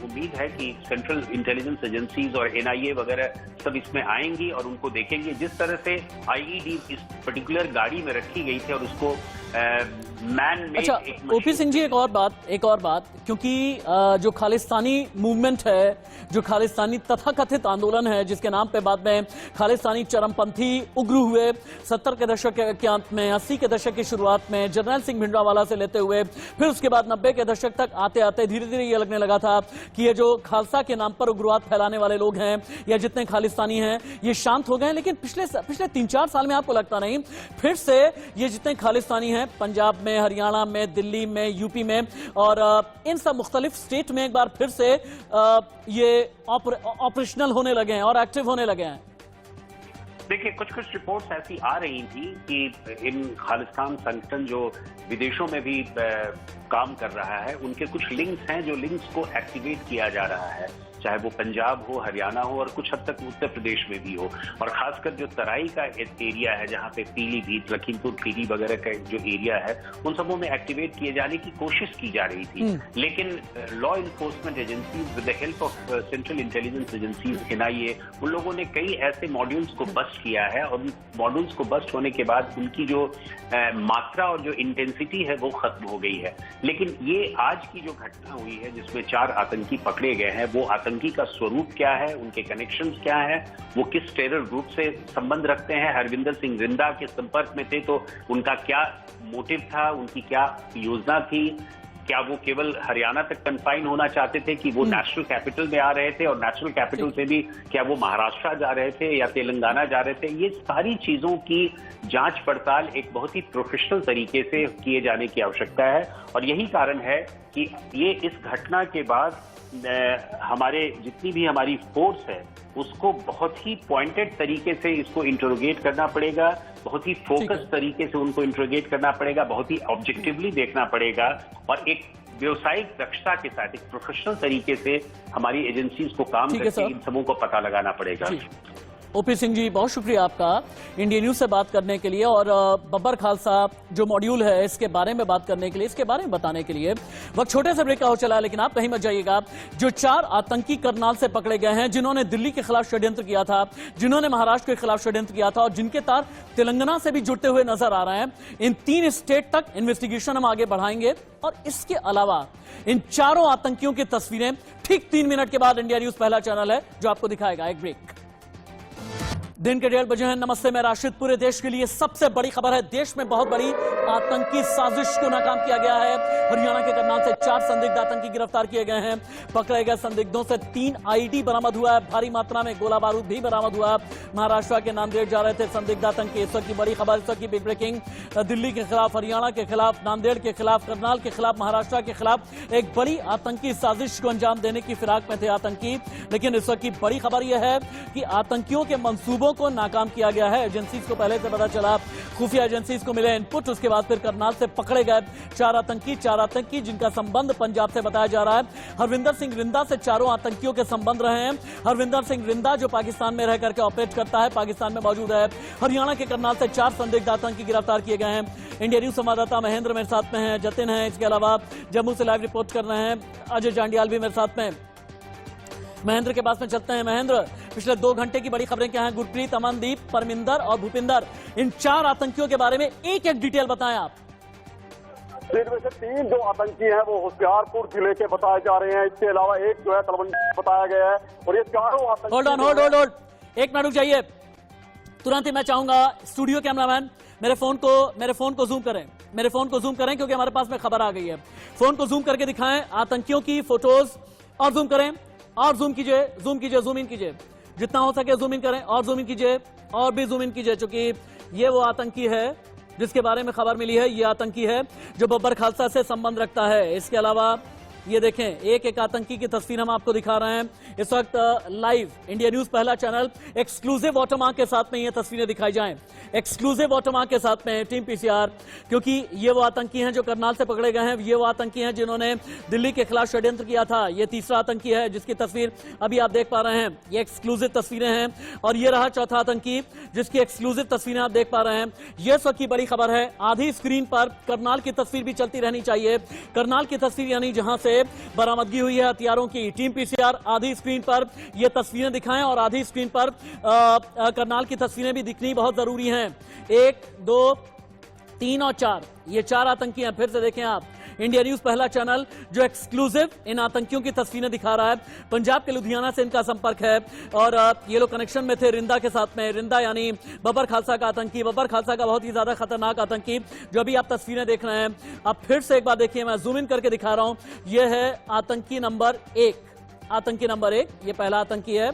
उम्मीद है कि सेंट्रल इंटेलिजेंस एजेंसीज और NIA वगैरह सब इसमें आएंगी और उनको देखेंगे। जिस तरह से IED इस पर्टिकुलर गाड़ी में रखी गई थी और उसको मैन में। अच्छा, ओपी सिंह जी, एक और बात, क्योंकि जो खालिस्तानी मूवमेंट है, जो खालिस्तानी तथाकथित आंदोलन है, जिसके नाम पे बाद में खालिस्तानी चरमपंथी उग्र हुए 70 के दशक के अंत में, 80 के दशक की शुरुआत में जर्नैल सिंह भिंडरावाला से लेते हुए, फिर उसके बाद 90 के दशक तक आते आते धीरे धीरे ये लगने लगा था कि ये जो खालसा के नाम पर उग्रवाद फैलाने वाले लोग हैं या जितने खालिस्तानी हैं ये शांत हो गए। लेकिन पिछले 3-4 साल में आपको लगता नहीं फिर से ये जितने खालिस्तानी हैं पंजाब में, हरियाणा में, दिल्ली में, यूपी में और इन सब मुख्तलिफ स्टेट में एक बार फिर से ये ऑपरेशनल होने लगे हैं और एक्टिव होने लगे हैं? देखिए, कुछ रिपोर्ट्स ऐसी आ रही थी कि इन खालिस्तान संगठन जो विदेशों में भी काम कर रहा है, उनके कुछ लिंक्स हैं, जो लिंक्स को एक्टिवेट किया जा रहा है, चाहे वो पंजाब हो, हरियाणा हो और कुछ हद तक उत्तर प्रदेश में भी हो। और खासकर जो तराई का एरिया है, जहां पे पीलीभीत, लखीमपुर खीरी वगैरह का जो एरिया है, उन सबों में एक्टिवेट किए जाने की कोशिश की जा रही थी। लेकिन law enforcement agencies with the help of central intelligence agencies, NIA, उन लोगों ने कई ऐसे मॉड्यूल्स को बस्ट किया है, और उन मॉड्यूल्स को बस्ट होने के बाद उनकी जो मात्रा और जो इंटेंसिटी है वो खत्म हो गई है। लेकिन ये आज की जो घटना हुई है जिसमें 4 आतंकी पकड़े गए हैं, वो आतंकी का स्वरूप क्या है, उनके कनेक्शंस क्या है, वो किस टेरर ग्रुप से संबंध रखते हैं, हरविंदर सिंह रिंदा के संपर्क में थे तो उनका क्या मोटिव था, उनकी क्या योजना थी, क्या वो केवल हरियाणा तक कन्फाइन होना चाहते थे कि वो नेशनल कैपिटल में आ रहे थे और नेशनल कैपिटल से भी क्या वो महाराष्ट्र जा रहे थे या तेलंगाना जा रहे थे? ये सारी चीजों की जांच पड़ताल एक बहुत ही प्रोफेशनल तरीके से किए जाने की आवश्यकता है और यही कारण है कि ये इस घटना के बाद हमारे जितनी भी हमारी फोर्स है उसको बहुत ही पॉइंटेड तरीके से इसको इंटरोगेट करना पड़ेगा, बहुत ही फोकस तरीके से उनको इंटरोगेट करना पड़ेगा, बहुत ही ऑब्जेक्टिवली देखना पड़ेगा और एक व्यवसायिक दक्षता के साथ एक प्रोफेशनल तरीके से हमारी एजेंसीज को काम करके इन सबों को पता लगाना पड़ेगा। ओपी सिंह जी, बहुत शुक्रिया आपका इंडिया न्यूज से बात करने के लिए और बब्बर खालसा जो मॉड्यूल है इसके बारे में बात करने के लिए, इसके बारे में बताने के लिए। वक्त छोटे से ब्रेक का हो चला, लेकिन आप कहीं मत जाइएगा। जो 4 आतंकी करनाल से पकड़े गए हैं, जिन्होंने दिल्ली के खिलाफ षड्यंत्र किया था, जिन्होंने महाराष्ट्र के खिलाफ षड्यंत्र किया था और जिनके तार तेलंगाना से भी जुड़ते हुए नजर आ रहे हैं, इन 3 स्टेट तक इन्वेस्टिगेशन हम आगे बढ़ाएंगे और इसके अलावा इन चारों आतंकियों की तस्वीरें ठीक 3 मिनट के बाद इंडिया न्यूज पहला चैनल है जो आपको दिखाएगा। एक ब्रेक। दिन के 1:30 बजे हैं। नमस्ते, मैं राशिद। पूरे देश के लिए सबसे बड़ी खबर है। देश में बहुत बड़ी आतंकी साजिश को नाकाम किया गया है। हरियाणा के करनाल से 4 संदिग्ध आतंकी गिरफ्तार किए गए हैं। पकड़े गए संदिग्धों से 3 आईडी बरामद हुआ है। भारी मात्रा में गोला बारूद भी बरामद हुआ है। महाराष्ट्र के नांदेड़ जा रहे थे संदिग्ध आतंकी। इस वक्त की बड़ी खबर, इस वक्त की बिग ब्रेकिंग। दिल्ली के खिलाफ, हरियाणा के खिलाफ, नांदेड़ के खिलाफ, करनाल के खिलाफ, महाराष्ट्र के खिलाफ एक बड़ी आतंकी साजिश को अंजाम देने की फिराक में थे आतंकी। लेकिन इस वक्त की बड़ी खबर यह है कि आतंकियों के मंसूबों को नाकाम किया गया है। एजेंसीज को पहले से पता चला, खुफिया एजेंसीज को मिले इनपुट, उसके बाद फिर करनाल से पकड़े गए 4 आतंकी जिनका संबंध पंजाब से बताया जा रहा है। हरविंदर सिंह रिंदा से चारों आतंकियों के संबंध रहे हैं। हरविंदर सिंह रिंदा जो पाकिस्तान में रह करके ऑपरेट करता है, पाकिस्तान में मौजूद है। हरियाणा के करनाल से 4 संदिग्ध आतंकी गिरफ्तार किए गए हैं। इंडिया न्यूज संवाददाता महेंद्र मेरे साथ में है, जतिन है, इसके अलावा जम्मू से लाइव रिपोर्ट कर रहे हैं अजय जांडियाल भी मेरे साथ में। महेंद्र के पास में चलते हैं। महेंद्र, पिछले 2 घंटे की बड़ी खबरें क्या हैं? गुरप्रीत, अमनदीप, परमिंदर और भूपिंदर, इन 4 आतंकियों के बारे में एक-एक डिटेल बताएं आप। इनमें से 3 जो आतंकी हैं वो होशियारपुर जिले के बताए जा रहे हैं। इसके अलावा एक जो है तलवंडी बताया गया है और ये चारों आतंकी। होल्ड 1 मिनट रुक जाइए। तुरंत ही मैं चाहूंगा स्टूडियो कैमरामैन मेरे फोन को जूम करें, मेरे फोन को जूम करें क्योंकि हमारे पास में खबर आ गई है। फोन को जूम करके दिखाएं आतंकियों की फोटोज और जूम करें और जूम इन कीजिए, जितना हो सके जूम इन करें और जूम इन कीजिए और भी जूम इन कीजिए, क्योंकि ये वो आतंकी है जिसके बारे में खबर मिली है। ये आतंकी है जो बब्बर खालसा से संबंध रखता है। इसके अलावा ये देखें, एक आतंकी की तस्वीर हम आपको दिखा रहे हैं इस वक्त लाइव। इंडिया न्यूज पहला चैनल एक्सक्लूसिव वाटरमार्क के साथ में ये तस्वीरें दिखाई जाएं, एक्सक्लूसिव वाटरमार्क के साथ में टीम पीसीआर, क्योंकि ये वो आतंकी हैं जो करनाल से पकड़े गए हैं। ये वो आतंकी हैं जिन्होंने दिल्ली के खिलाफ षड्यंत्र किया था। ये तीसरा आतंकी है जिसकी तस्वीर अभी आप देख पा रहे हैं। ये एक्सक्लूसिव तस्वीरें हैं और ये रहा चौथा आतंकी जिसकी एक्सक्लूसिव तस्वीरें आप देख पा रहे हैं। ये सब की बड़ी खबर है। आधी स्क्रीन पर करनाल की तस्वीर भी चलती रहनी चाहिए। करनाल की तस्वीर यानी जहां से बरामदगी हुई है हथियारों की। टीम पीसीआर आधी स्क्रीन पर ये तस्वीरें दिखाएं और आधी स्क्रीन पर करनाल की तस्वीरें भी दिखनी बहुत जरूरी हैं। 1, 2, 3 और 4, ये 4 आतंकी हैं। फिर से देखें आप, इंडिया न्यूज पहला चैनल जो एक्सक्लूसिव इन आतंकियों की तस्वीरें दिखा रहा है। पंजाब के लुधियाना से इनका संपर्क है और ये लोग कनेक्शन में थे रिंदा के साथ में। रिंदा यानी बब्बर खालसा का आतंकी, बब्बर खालसा का बहुत ही ज्यादा खतरनाक आतंकी जो अभी आप तस्वीरें देख रहे हैं। आप फिर से एक बार देखिए, मैं जूम इन करके दिखा रहा हूं। यह है आतंकी नंबर 1, आतंकी नंबर 1, ये पहला आतंकी है।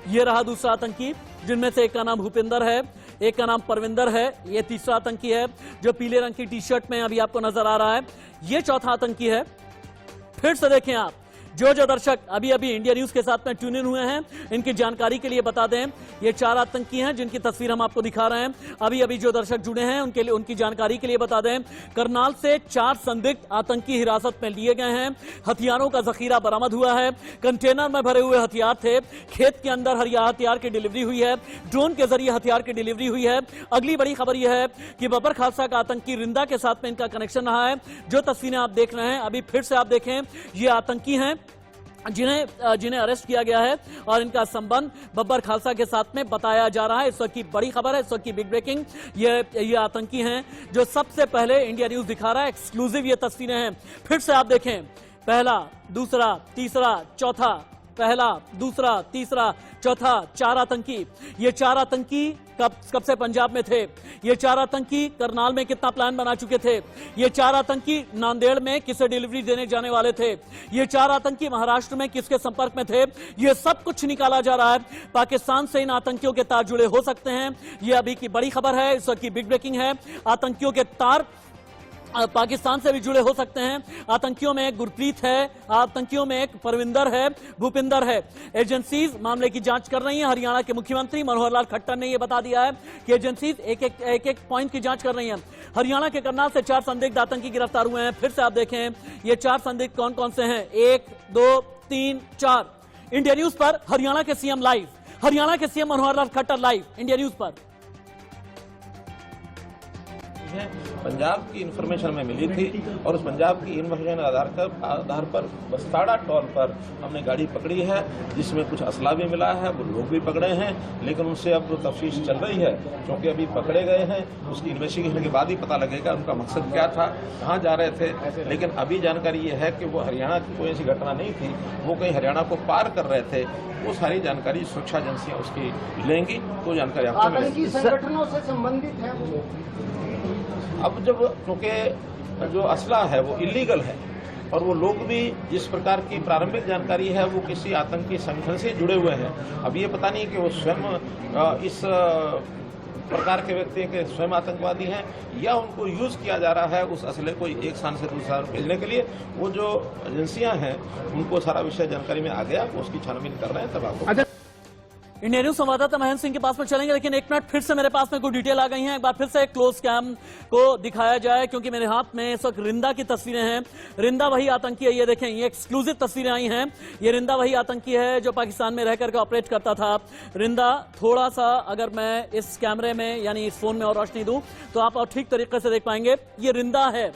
ये रहा दूसरा आतंकी, जिनमें से एक का नाम भूपिंदर है, एक का नाम परविंदर है। ये तीसरा आतंकी है जो पीले रंग की टी शर्ट में अभी आपको नजर आ रहा है। ये चौथा आतंकी है। फिर से देखें आप, जो दर्शक अभी इंडिया न्यूज के साथ में ट्यून इन हुए हैं, इनकी जानकारी के लिए बता दें, ये 4 आतंकी हैं जिनकी तस्वीर हम आपको दिखा रहे हैं। अभी जो दर्शक जुड़े हैं उनके लिए, उनकी जानकारी के लिए बता दें, करनाल से 4 संदिग्ध आतंकी हिरासत में लिए गए हैं। हथियारों का जखीरा बरामद हुआ है। कंटेनर में भरे हुए हथियार थे। खेत के अंदर हथियार की डिलीवरी हुई है। ड्रोन के जरिए हथियार की डिलीवरी हुई है। अगली बड़ी खबर यह है कि बब्बर खालसा का आतंकी रिंदा के साथ में इनका कनेक्शन रहा है। जो तस्वीरें आप देख रहे हैं, अभी फिर से आप देखें, ये आतंकी हैं जिन्हें अरेस्ट किया गया है और इनका संबंध बब्बर खालसा के साथ में बताया जा रहा है। इस वक्त की बड़ी खबर है, इस वक्त की बिग ब्रेकिंग। ये आतंकी हैं जो सबसे पहले इंडिया न्यूज दिखा रहा है। एक्सक्लूसिव ये तस्वीरें हैं। फिर से आप देखें, पहला, दूसरा, तीसरा, चौथा, पहला, दूसरा, तीसरा, चौथा, 4 आतंकी। ये 4 आतंकी कब से पंजाब में थे? ये 4 आतंकी करनाल में कितना प्लान बना चुके थे? ये 4 आतंकी नांदेड़ में किसे डिलीवरी देने जाने वाले थे? ये 4 आतंकी महाराष्ट्र में किसके संपर्क में थे? ये सब कुछ निकाला जा रहा है। पाकिस्तान से इन आतंकियों के तार जुड़े हो सकते हैं। ये अभी की बड़ी खबर है, इस वक्त की बिग ब्रेकिंग है। आतंकियों के तार पाकिस्तान से भी जुड़े हो सकते हैं। आतंकियों में एक गुरप्रीत है, आतंकियों में एक परविंदर है, भूपिंदर है। एजेंसीज मामले की जांच कर रही हैं। हरियाणा के मुख्यमंत्री मनोहर लाल खट्टर ने यह बता दिया है कि एजेंसीज एक पॉइंट की जांच कर रही हैं। हरियाणा के करनाल से 4 संदिग्ध आतंकी गिरफ्तार हुए हैं। फिर से आप देखें ये 4 संदिग्ध कौन कौन से हैं? 1, 2, 3, 4। इंडिया न्यूज पर हरियाणा के सीएम लाइव, हरियाणा के CM Manohar Lal Khattar live India news पर। पंजाब की इन्फॉर्मेशन हमें मिली थी और उस पंजाब की इन्फॉर्मेशन आधार पर बस्ताड़ा टोल पर हमने गाड़ी पकड़ी है, जिसमें कुछ असला भी मिला है, वो लोग भी पकड़े हैं। लेकिन उनसे अब तो तफ्तीश चल रही है, क्योंकि अभी पकड़े गए हैं। उसकी इन्वेस्टिगेशन के बाद ही पता लगेगा उनका मकसद क्या था, कहाँ जा रहे थे। लेकिन अभी जानकारी ये है कि वो हरियाणा की कोई ऐसी घटना नहीं थी, वो कहीं हरियाणा को पार कर रहे थे। वो सारी जानकारी सुरक्षा एजेंसियाँ उसकी लेंगी, तो जानकारी आपको मिलेगी। संगठनों से संबंधित है वो। अब जब क्योंकि जो असला है वो इलीगल है और वो लोग भी जिस प्रकार की प्रारंभिक जानकारी है वो किसी आतंकी संगठन से जुड़े हुए हैं। अब ये पता नहीं कि वो स्वयं इस प्रकार के व्यक्ति के स्वयं आतंकवादी हैं या उनको यूज किया जा रहा है उस असले को एक स्थान से दूसरे स्थान भेजने के लिए। वो जो एजेंसियां हैं उनको सारा विषय जानकारी में आ गया, वो उसकी छानबीन कर रहे हैं। तब आपको इंडिया न्यूज संवाददाता महेंद्र सिंह के पास में चलेंगे, लेकिन एक मिनट फिर से मेरे पास में कोई डिटेल आ गई हैं। एक बार फिर से क्लोज कैम को दिखाया जाए, क्योंकि मेरे हाथ में इस वक्त रिंदा की तस्वीरें हैं। रिंदा वही आतंकी है, ये देखें, ये एक्सक्लूसिव तस्वीरें आई हैं। ये रिंदा वही आतंकी है जो पाकिस्तान में रहकर के ऑपरेट करता था। रिंदा थोड़ा सा अगर मैं इस कैमरे में यानी इस फोन में और रोशनी दूं तो आप और ठीक तरीके से देख पाएंगे। ये रिंदा है,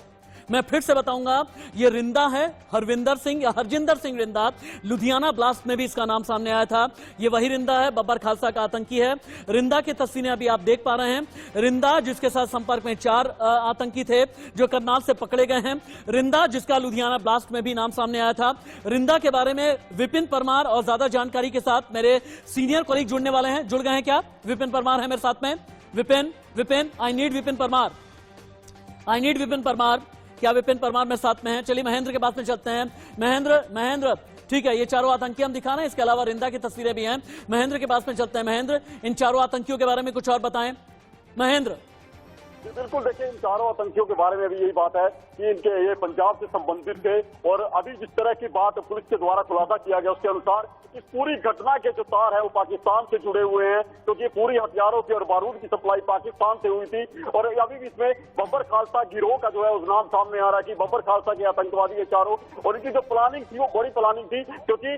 मैं फिर से बताऊंगा, ये रिंदा है। हरविंदर सिंह या हरजिंदर सिंह रिंदा, लुधियाना ब्लास्ट में भी इसका नाम सामने आया था। ये वही रिंदा है, बब्बर खालसा का आतंकी है। रिंदा की तस्वीरें अभी आप देख पा रहे हैं। रिंदा जिसके साथ संपर्क में 4 आतंकी थे जो करनाल से पकड़े गए हैं। रिंदा जिसका लुधियाना ब्लास्ट में भी नाम सामने आया था। रिंदा के बारे में विपिन परमार और ज्यादा जानकारी के साथ मेरे सीनियर कॉलीग जुड़ने वाले हैं। जुड़ गए हैं क्या? विपिन परमार है मेरे साथ में। Vipin I need Vipin Parmar, I need Vipin Parmar. क्या विपिन परमार में साथ में हैं? चलिए महेंद्र के पास में चलते हैं। महेंद्र ठीक है, ये 4 आतंकी हम दिखा रहे हैं, इसके अलावा रिंदा की तस्वीरें भी हैं। महेंद्र के पास में चलते हैं। महेंद्र, इन 4 आतंकियों के बारे में कुछ और बताएं। महेंद्र। बिल्कुल, देखिए, इन 4 आतंकियों के बारे में भी यही बात है कि इनके ये पंजाब से संबंधित थे। और अभी जिस तरह की बात पुलिस के द्वारा खुलासा किया गया उसके अनुसार इस पूरी घटना के जो तार है वो पाकिस्तान से जुड़े हुए हैं, क्योंकि तो पूरी हथियारों की और बारूद की सप्लाई पाकिस्तान से हुई थी। और अभी भी इसमें बब्बर खालसा गिरोह का जो है उस नाम सामने आ रहा है कि बब्बर खालसा के आतंकवादी है 4। और इनकी जो प्लानिंग थी वो बड़ी प्लानिंग थी, क्योंकि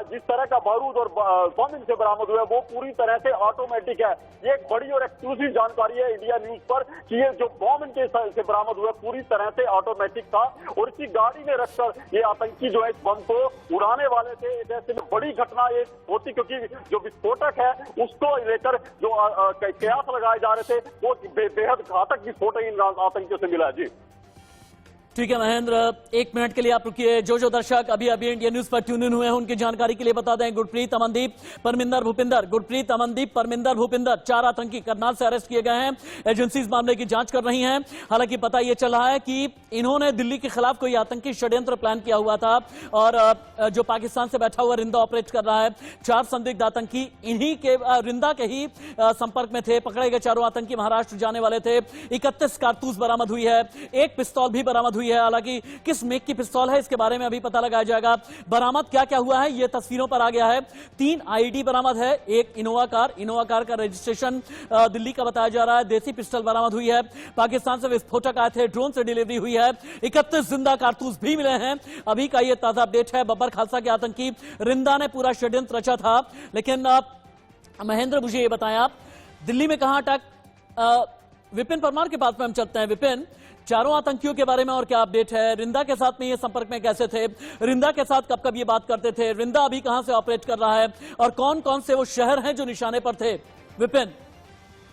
जिस तरह का बारूद और बम इनसे बरामद हुआ है वो पूरी तरह से ऑटोमेटिक है। ये एक बड़ी और एक्सक्लूसिव जानकारी है इंडिया न्यूज पर कि ये जो बम इनके से बरामद हुआ पूरी तरह से ऑटोमेटिक था। और इसी गाड़ी में रखकर ये आतंकी जो है इस बम को उड़ाने वाले थे। ऐसे में बड़ी घटना ये होती, क्योंकि जो विस्फोटक है उसको लेकर जो कयास लगाए जा रहे थे वो बेहद घातक विस्फोटक इन आतंकियों से मिला है। जी ठीक है महेंद्र, 1 मिनट के लिए आप रुकिए। जो दर्शक अभी इंडिया न्यूज पर ट्यून इन हुए हैं उनकी जानकारी के लिए बता दें, गुरप्रीत, अमनदीप, परमिंदर, भूपिंदर, गुरप्रीत, अमनदीप, परमिंदर, भूपिंदर, 4 आतंकी करनाल से अरेस्ट किए गए हैं। एजेंसीज मामले की जांच कर रही हैं। हालांकि पता यह चल रहा है कि इन्होंने दिल्ली के खिलाफ कोई आतंकी षड्यंत्र प्लान किया हुआ था और जो पाकिस्तान से बैठा हुआ रिंदा ऑपरेट कर रहा है। 4 संदिग्ध आतंकी इन्हीं के रिंदा के ही संपर्क में थे। पकड़े गए 4 आतंकी महाराष्ट्र जाने वाले थे। 31 कारतूस बरामद हुई है, 1 पिस्तौल भी बरामद हुई है। हालांकि किस मेक की पिस्तौल है इसके बारे में अभी पता लगाया जाएगा। बरामद क्या क्या हुआ है ये तस्वीरों पर आ गया है। 3 आईडी बरामद है, 1 इनोवा कार का रजिस्ट्रेशन दिल्ली का बताया जा रहा है। देसी पिस्टल बरामद हुई है। पाकिस्तान से विस्फोटक आए थे, ड्रोन से डिलीवरी हुई है। 31 जिंदा कारतूस भी मिले हैं। अभी का ये ताजा अपडेट है। बब्बर खालसा के आतंकी रिंदा ने पूरा षड्यंत्र रचा था। लेकिन महेंद्र, मुझे ये बताएं, आप दिल्ली में कहां अटक? विपिन परमार के पास में हम चलते हैं। विपिन, 4 आतंकियों के बारे में और क्या अपडेट है? रिंदा के साथ में ये संपर्क में कैसे थे? रिंदा के साथ कब ये बात करते थे? रिंदा अभी कहां से ऑपरेट कर रहा है और कौन कौन से वो शहर हैं जो निशाने पर थे? विपिन।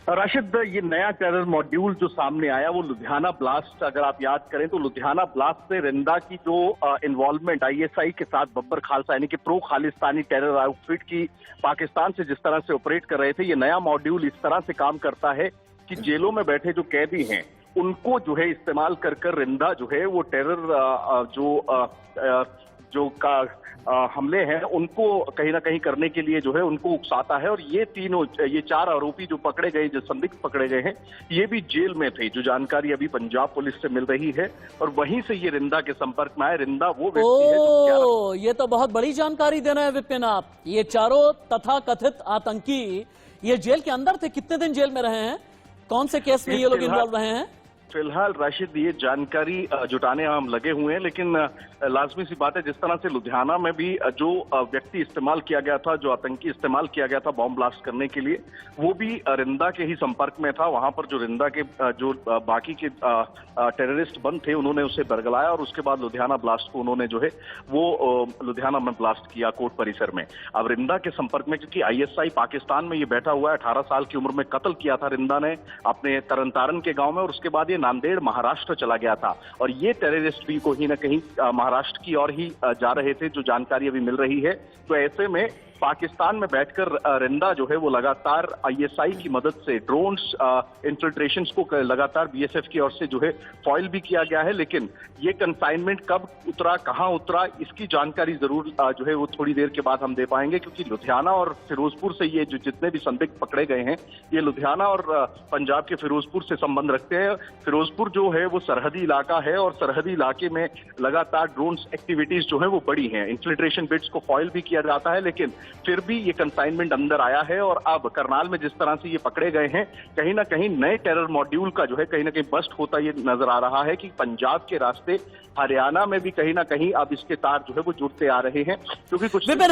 राशिद, ये नया टेरर मॉड्यूल जो सामने आया वो लुधियाना ब्लास्ट, अगर आप याद करें तो लुधियाना ब्लास्ट से रिंदा की जो इन्वॉल्वमेंट आईएसआई के साथ बब्बर खालसा यानी कि प्रो खालिस्तानी टेरर आउटफिट की पाकिस्तान से जिस तरह से ऑपरेट कर रहे थे, ये नया मॉड्यूल इस तरह से काम करता है कि जेलों में बैठे जो कैदी हैं उनको जो है इस्तेमाल कर कर रिंदा जो है वो टेरर हमले हैं उनको कहीं ना कहीं करने के लिए जो है उनको उकसाता है। और ये चार आरोपी जो पकड़े गए, जो संदिग्ध पकड़े गए हैं, ये भी जेल में थे, जो जानकारी अभी पंजाब पुलिस से मिल रही है। और वहीं से ये रिंदा के संपर्क में आए। रिंदा वो व्यक्ति है जो ये तो बहुत बड़ी जानकारी दे रहे हैं विपिन आप। ये चारों तथाकथित आतंकी ये जेल के अंदर थे, कितने दिन जेल में रहे हैं, कौन से केस में ये लोग इन्वॉल्व रहे हैं? फिलहाल राशिद ये जानकारी जुटाने हम लगे हुए हैं, लेकिन लाजमी सी बात है जिस तरह से लुधियाना में भी जो व्यक्ति इस्तेमाल किया गया था, जो आतंकी इस्तेमाल किया गया था बॉम्ब ब्लास्ट करने के लिए, वो भी रिंदा के ही संपर्क में था। वहां पर जो रिंदा के जो बाकी के टेररिस्ट बंद थे उन्होंने उसे बरगलाया और उसके बाद लुधियाना ब्लास्ट को उन्होंने जो है वो लुधियाना में ब्लास्ट किया कोर्ट परिसर में। अब रिंदा के संपर्क में, क्योंकि आईएसआई पाकिस्तान में ये बैठा हुआ है, 18 साल की उम्र में कत्ल किया था रिंदा ने अपने तरनतारन के गाँव में, और उसके बाद नांदेड़ महाराष्ट्र चला गया था। और ये टेररिस्ट भी कहीं ना कहीं महाराष्ट्र की ओर ही जा रहे थे, जो जानकारी अभी मिल रही है। तो ऐसे में पाकिस्तान में बैठकर रिंदा जो है वो लगातार आईएसआई की मदद से ड्रोन्स इन्फिल्ट्रेशंस को लगातार बीएसएफ की ओर से जो है फॉइल भी किया गया है। लेकिन ये कंसाइनमेंट कब उतरा, कहां उतरा, इसकी जानकारी जरूर जो है वो थोड़ी देर के बाद हम दे पाएंगे, क्योंकि लुधियाना और फिरोजपुर से ये जो जितने भी संदिग्ध पकड़े गए हैं ये लुधियाना और पंजाब के फिरोजपुर से संबंध रखते हैं। फिरोजपुर जो है वो सरहदी इलाका है और सरहदी इलाके में लगातार ड्रोन्स एक्टिविटीज जो है वो बड़ी हैं। इन्फिल्ट्रेशन बिट्स को फॉइल भी किया जाता है, लेकिन फिर भी ये कंसाइनमेंट अंदर आया है। और अब करनाल में जिस तरह से ये पकड़े गए हैं, कहीं ना कहीं नए टेरर मॉड्यूल का जो है कहीं ना कहीं बस्ट होता ये नजर आ रहा है कि पंजाब के रास्ते हरियाणा में भी कहीं ना कहीं अब इसके तार जो है वो जुड़ते आ रहे हैं। क्योंकि कुछ विपिन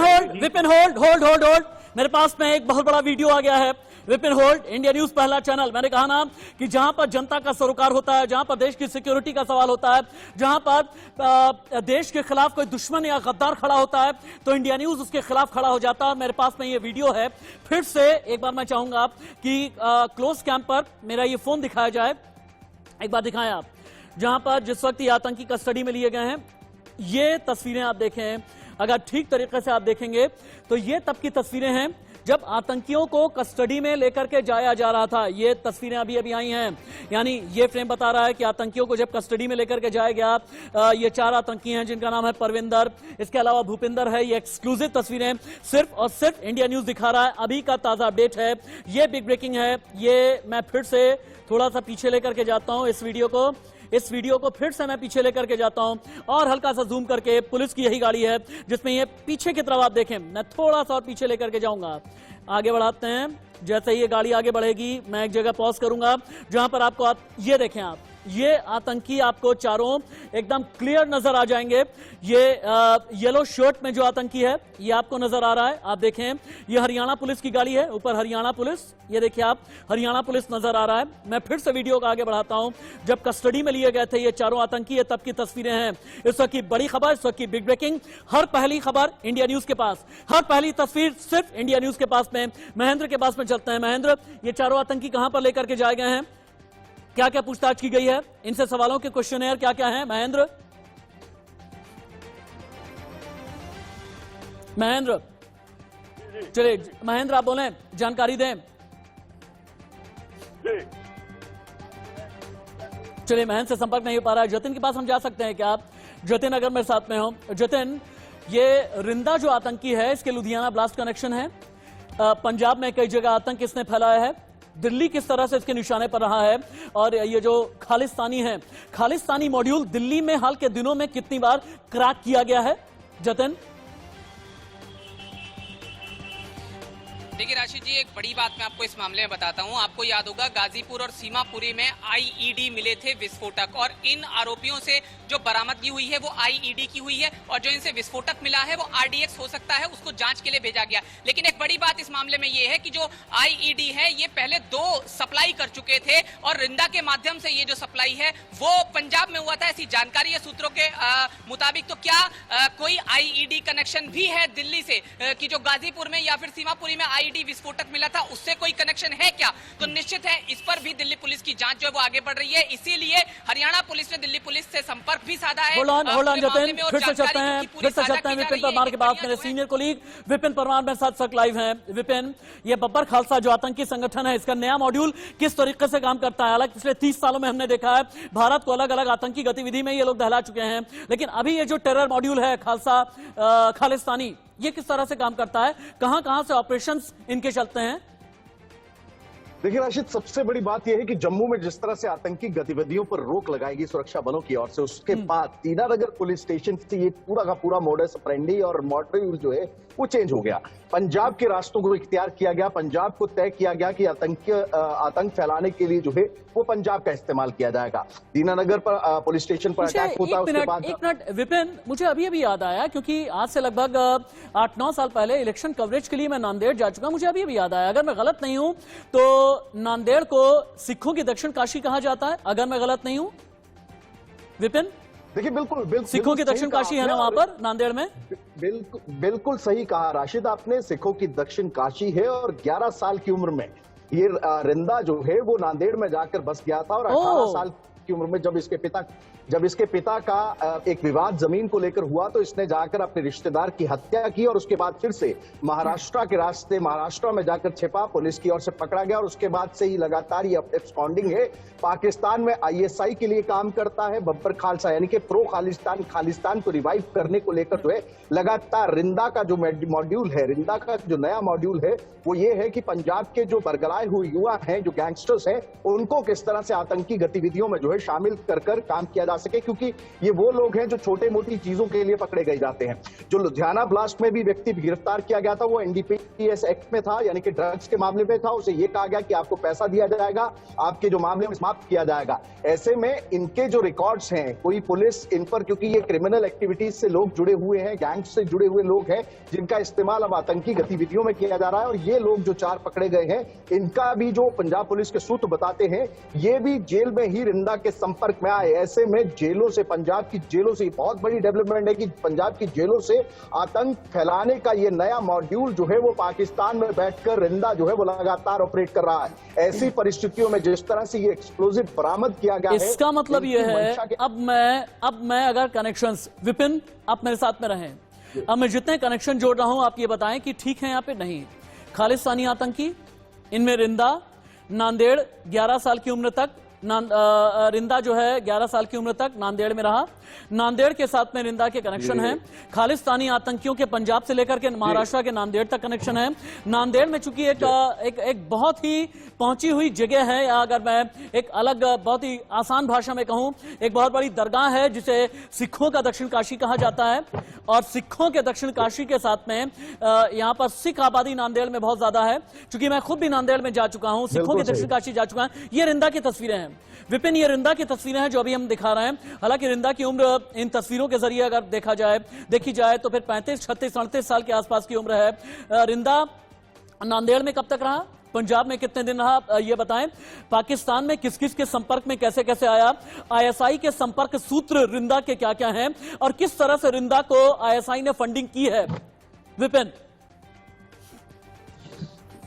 होल्ड मेरे पास में एक बहुत बड़ा वीडियो आ गया है। विपिन होल्ड, इंडिया न्यूज पहला चैनल। मैंने कहा ना कि जहां पर जनता का सरोकार होता है, जहां पर देश की सिक्योरिटी का सवाल होता है, जहां पर देश के खिलाफ कोई दुश्मन या गद्दार खड़ा होता है तो इंडिया न्यूज उसके खिलाफ खड़ा हो जाता है। मेरे पास में ये वीडियो है। फिर से एक बार मैं चाहूंगा कि क्लोज कैंप पर मेरा ये फोन दिखाया जाए, एक बार दिखाएं आप, जहां पर जिस वक्त ये आतंकी कस्टडी में लिए गए हैं। ये तस्वीरें आप देखें, अगर ठीक तरीके से आप देखेंगे तो ये तब की तस्वीरें हैं जब आतंकियों को कस्टडी में लेकर के जाया जा रहा था। ये तस्वीरें अभी अभी आई हैं, यानी ये फ्रेम बता रहा है कि आतंकियों को जब कस्टडी में लेकर के जाया गया। ये चार आतंकी हैं जिनका नाम है परविंदर, इसके अलावा भूपिंदर है। ये एक्सक्लूसिव तस्वीरें सिर्फ और सिर्फ इंडिया न्यूज दिखा रहा है, अभी का ताजा अपडेट है। ये बिग ब्रेकिंग है। ये मैं फिर से थोड़ा सा पीछे लेकर के जाता हूं इस वीडियो को फिर से मैं पीछे लेकर के जाता हूं और हल्का सा जूम करके। पुलिस की यही गाड़ी है जिसमें ये पीछे की तरफ आप देखें, मैं थोड़ा सा और पीछे लेकर के जाऊंगा। आगे बढ़ाते हैं। जैसे ही ये गाड़ी आगे बढ़ेगी मैं एक जगह पॉज करूंगा जहां पर आपको ये देखें आप, ये आतंकी आपको चारों एकदम क्लियर नजर आ जाएंगे। ये येलो शर्ट में जो आतंकी है ये आपको नजर आ रहा है। आप देखें ये हरियाणा पुलिस की गाड़ी है, ऊपर हरियाणा पुलिस, ये देखिए आप हरियाणा पुलिस नजर आ रहा है। मैं फिर से वीडियो को आगे बढ़ाता हूं। जब कस्टडी में लिए गए थे ये चारों आतंकी, ये तब की तस्वीरें हैं। इस वक्त की बड़ी खबर, इस वक्त की बिग ब्रेकिंग, हर पहली खबर इंडिया न्यूज के पास, हर पहली तस्वीर सिर्फ इंडिया न्यूज के पास में। महेंद्र के पास में चलते हैं। महेंद्र, ये चारों आतंकी कहां पर लेकर के जाए गए हैं, क्या क्या पूछताछ की गई है, इनसे सवालों के क्वेश्चनेयर क्या क्या हैं? महेंद्र चलिए महेंद्र आप बोलें, जानकारी दें। चलिए महेंद्र से संपर्क नहीं हो पा रहा है। जतिन के पास हम जा सकते हैं क्या? जतिन अगर मेरे साथ में हो। जतिन, ये रिंदा जो आतंकी है इसके लुधियाना ब्लास्ट कनेक्शन है। पंजाब में कई जगह आतंक इसने फैलाया है। दिल्ली किस तरह से इसके निशाने पर रहा है, और ये जो खालिस्तानी है, खालिस्तानी मॉड्यूल दिल्ली में हाल के दिनों में कितनी बार क्रैक किया गया है? जतिन, देखिए राशिद जी, एक बड़ी बात मैं आपको इस मामले में बताता हूं। आपको याद होगा गाजीपुर और सीमापुरी में आईईडी मिले थे विस्फोटक, और इन आरोपियों से जो बरामदगी हुई है वो आईईडी की हुई है, और जो इनसे विस्फोटक मिला है वो आरडीएक्स हो सकता है, उसको जांच के लिए भेजा गया। लेकिन एक बड़ी बात इस मामले में ये है कि जो आईईडी है ये पहले 2 सप्लाई कर चुके थे, और रिंदा के माध्यम से ये जो सप्लाई है वो पंजाब में हुआ था, ऐसी जानकारी है सूत्रों के मुताबिक। तो क्या कोई आईईडी कनेक्शन भी है दिल्ली से कि जो गाजीपुर में या फिर सीमापुरी में आईईडी विस्फोटक मिला था उससे कोई कनेक्शन है क्या? तो निश्चित है इस पर भी दिल्ली पुलिस की जांच जो है वो आगे बढ़ रही है। इसीलिए हरियाणा पुलिस ने दिल्ली पुलिस से संपर्क भी साधा है। होल्ड ऑन जतिन, फिर से चलते हैं विपिन परमार के बाद मेरे सीनियर कोलीग विपिन परमार मेरे साथ सख्त लाइव हैं। विपिन, ये बब्बर खालसा जो आतंकी संगठन है, इसका नया मॉड्यूल किस तरीके से काम करता है? हालांकि पिछले 30 सालों में हमने देखा है भारत को अलग अलग आतंकी गतिविधि में ये लोग दहला चुके हैं, लेकिन अभी ये जो टेरर मॉड्यूल है खालिस्तानी, ये किस तरह से काम करता है? कहां से ऑपरेशंस इनके चलते हैं? देखिए राशिद, सबसे बड़ी बात यह है कि जम्मू में जिस तरह से आतंकी गतिविधियों पर रोक लगाएगी सुरक्षा बलों की ओर से, उसके बाद दीनानगर पुलिस स्टेशन से ये पूरा का पूरा मोडस ऑपरेंडी और मॉड्यूल जो है वो चेंज हो गया। पंजाब के रास्तों को इख्तियार किया गया, पंजाब को तय किया गया कि आतंक फैलाने के लिए जो है वो पंजाब का इस्तेमाल किया जाएगा। दीनानगर पर पुलिस स्टेशन पर अटैक होता है, उसके बाद एक मिनट विपिन, मुझे अभी याद आया, क्योंकि आज से लगभग 8-9 साल पहले इलेक्शन कवरेज के लिए मैं नांदेड़ जा चुका, मुझे अभी याद आया, अगर मैं गलत नहीं हूं तो नांदेड़ को सिखों की दक्षिण काशी कहा जाता है, अगर मैं गलत नहीं हूं विपिन? देखिए बिल्कुल सिखों की दक्षिण काशी है ना वहां पर नांदेड़ में? बिल्कुल सही कहा राशिद आपने, सिखों की दक्षिण काशी है। और 11 साल की उम्र में ये रिंदा जो है वो नांदेड़ में जाकर बस गया था, और 18 साल की उम्र में जब इसके पिता का एक विवाद जमीन को लेकर हुआ तो इसने जाकर अपने रिश्तेदार की हत्या की, और उसके बाद फिर से महाराष्ट्र के रास्ते महाराष्ट्र में जाकर छिपा, पुलिस की ओर से पकड़ा गया, और उसके बाद से ही लगातार ये एब्सकॉन्डिंग है। पाकिस्तान में आईएसआई के लिए काम करता है बब्बर खालसा, यानी कि प्रो खालिस्तान को रिवाइव करने को लेकर जो है लगातार रिंदा का जो मॉड्यूल है, रिंदा का जो नया मॉड्यूल है वो ये है कि पंजाब के जो बरगलाए हुए युवा हैं, जो गैंगस्टर्स हैं, उनको किस तरह से आतंकी गतिविधियों में जो है शामिल कर काम किया जा सके, क्योंकि ये वो लोग हैं जो छोटे मोटी चीजों के लिए पकड़े गए जाते हैं। जो लुधियाना ब्लास्ट में भी व्यक्ति गिरफ्तार किया गया था वो एनडीपीएस एक्ट में था, यानी कि ड्रग्स के मामले में था। उसे ये कहा गया कि आपको पैसा दिया जाएगा, आपके जो मामले में समाप्त किया जाएगा। ऐसे में इनके जो रिकॉर्ड्स हैं, कोई पुलिस इन पर, क्योंकि ये क्रिमिनल एक्टिविटीज से लोग जुड़े हुए हैं, गैंग्स से जुड़े हुए लोग हैं जिनका इस्तेमाल अब आतंकी गतिविधियों में किया जा रहा है, और ये लोग जो 4 पकड़े गए हैं इनका भी जो पंजाब पुलिस के सूत्र बताते हैं ये भी जेल में ही रिंदा के संपर्क में आए। ऐसे में जेलों से, पंजाब की जेलों से बहुत बड़ी डेवलपमेंट है कि पंजाब की जेलों से आतंक फैलाने का ये नया मॉड्यूल जो है वो पाकिस्तान में बैठकर रिंदा जो है वो लगातार ऑपरेट कर रहा है। ऐसी परिस्थितियों में जिस तरह से ये एक्सप्लोजिव बरामद किया गया है, इसका मतलब ये है, अब मैं अगर कनेक्शंस, विपिन आप मेरे साथ में रहें, अब मैं जितने कनेक्शन जोड़ रहा हूं आप ये बताएं कि ठीक है यहाँ पे नहीं। खालिस्तानी आतंकी, इनमें रिंदा, नांदेड़ 11 साल की उम्र तक, रिंदा जो है 11 साल की उम्र तक नांदेड़ में रहा, नांदेड़ के साथ में रिंदा के कनेक्शन है। खालिस्तानी आतंकियों के पंजाब से लेकर के महाराष्ट्र के नांदेड़ तक कनेक्शन है। नांदेड़ में चूंकि एक बहुत ही पहुंची हुई जगह है, या अगर मैं एक अलग बहुत ही आसान भाषा में कहूं, एक बहुत बड़ी दरगाह है जिसे सिखों का दक्षिण काशी कहा जाता है, और सिखों के दक्षिण काशी के साथ में यहाँ पर सिख आबादी नांदेड़ में बहुत ज्यादा है। चूंकि मैं खुद भी नांदेड़ में जा चुका हूं, सिखों के दक्षिण काशी जा चुका हूं। ये रिंदा की तस्वीरें हैं विपिन, ये रिंदा की तस्वीरें हैं जो अभी हम दिखा रहे हैं। हालांकि रिंदा की उम्र इन तस्वीरों के जरिए अगर देखी जाए तो फिर 35, 36, 38 साल के आसपास की उम्र है। रिंदा नांदेड़ में कब तक रहा, पंजाब में कितने दिन रहा, ये बताएं। पाकिस्तान में किस किस के संपर्क में कैसे कैसे आया, आईएसआई के संपर्क सूत्र रिंदा के क्या क्या हैं, और किस तरह से रिंदा को आईएसआई ने फंडिंग की है विपिन?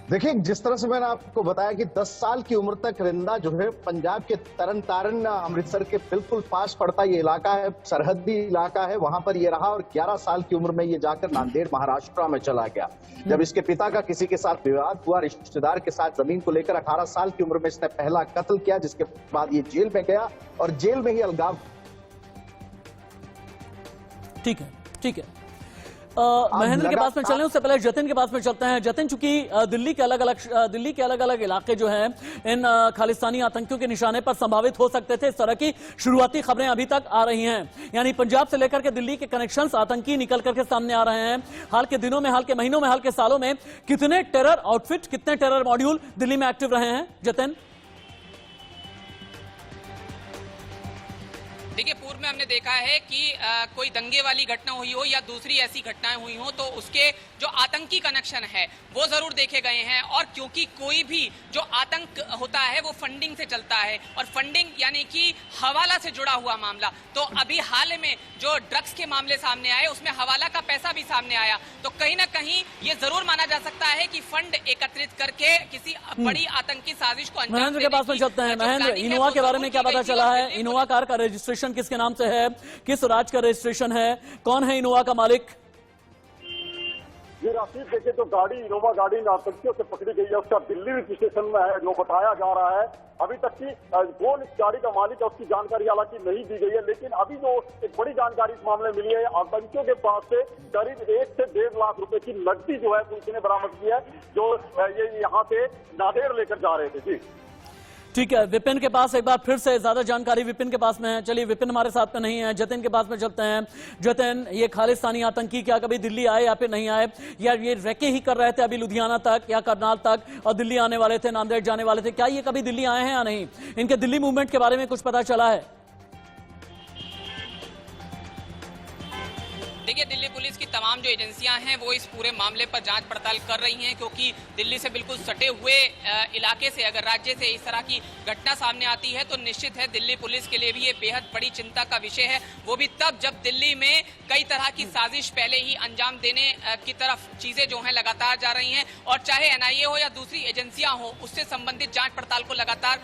देखिए, जिस तरह से मैंने आपको बताया कि 10 साल की उम्र तक रिंदा जो है पंजाब के तरन तारण अमृतसर के बिल्कुल पास पड़ता ये इलाका है, सरहदी इलाका है, वहां पर ये रहा, और 11 साल की उम्र में ये जाकर नांदेड़ महाराष्ट्र में चला गया। जब इसके पिता का किसी के साथ विवाद हुआ, रिश्तेदार के साथ जमीन को लेकर, 18 साल की उम्र में इसने पहला कत्ल किया, जिसके बाद ये जेल में गया और जेल में ही अलगाव। ठीक है महेंद्र के पास में चलें, उससे पहले जतिन के पास में चलते हैं। जतिन, चूंकि दिल्ली के अलग अलग इलाके जो हैं इन खालिस्तानी आतंकियों के निशाने पर संभावित हो सकते थे, इस तरह की शुरुआती खबरें अभी तक आ रही हैं, यानी पंजाब से लेकर के दिल्ली के कनेक्शंस आतंकी निकल करके सामने आ रहे हैं। हाल के दिनों में, हाल के महीनों में, हाल के सालों में कितने टेरर आउटफिट, कितने टेरर मॉड्यूल दिल्ली में एक्टिव रहे हैं जतिन? देखिए, पूर्व में हमने देखा है कि कोई दंगे वाली घटना हुई हो या दूसरी ऐसी घटनाएं हुई हो तो उसके जो आतंकी कनेक्शन है वो जरूर देखे गए हैं। और क्योंकि कोई भी जो आतंक होता है वो फंडिंग से चलता है, और फंडिंग यानी कि हवाला से जुड़ा हुआ मामला। तो अभी हाल में जो ड्रग्स के मामले सामने आए उसमें हवाला का पैसा भी सामने आया, तो कहीं ना कहीं ये जरूर माना जा सकता है कि फंड एकत्रित करके किसी बड़ी आतंकी साजिश को अंजाम महेंद्र के पास में चलते हैं। महेंद्र, इनोवा के बारे में क्या पता चला है? इनोवा कार का रजिस्ट्रेशन किसके नाम से है, किस राज्य का रजिस्ट्रेशन है, कौन है इनोवा का मालिक? ये राशिद, देखिए जो गाड़ी इनोवा गाड़ी आतंकियों से पकड़ी गई है उसका दिल्ली स्टेशन में है जो बताया जा रहा है। अभी तक की कौन इस गाड़ी का मालिक है उसकी जानकारी हालांकि नहीं दी गई है, लेकिन अभी जो एक बड़ी जानकारी इस मामले में मिली है, आतंकियों के पास से करीब 1 से 1.5 लाख रुपए की नकदी जो है पुलिस ने बरामद की है, जो ये यहाँ से नांदेड़ लेकर जा रहे थे। जी ठीक है, विपिन के पास एक बार फिर से ज्यादा जानकारी विपिन के पास में है। चलिए, विपिन हमारे साथ में नहीं है, जतिन के पास में चलते हैं। जतिन, ये खालिस्तानी आतंकी क्या कभी दिल्ली आए या फिर नहीं आए, या ये रैके ही कर रहे थे अभी लुधियाना तक या करनाल तक और दिल्ली आने वाले थे, नांदेड़ जाने वाले थे? क्या ये कभी दिल्ली आए हैं या नहीं? इनके दिल्ली मूवमेंट के बारे में कुछ पता चला है? देखिए, दिल्ली पुलिस की तमाम जो एजेंसियां हैं वो इस पूरे मामले पर जांच पड़ताल कर रही हैं, क्योंकि दिल्ली से बिल्कुल सटे हुए इलाके से अगर राज्य से इस तरह की घटना सामने आती है तो निश्चित है दिल्ली पुलिस के लिए भी ये बेहद बड़ी चिंता का विषय है। वो भी तब जब दिल्ली में कई तरह की साजिश पहले ही अंजाम देने की तरफ चीजें जो हैं लगातार जा रही हैं, और चाहे एनआईए हो या दूसरी एजेंसियां हो उससे संबंधित जांच पड़ताल को लगातार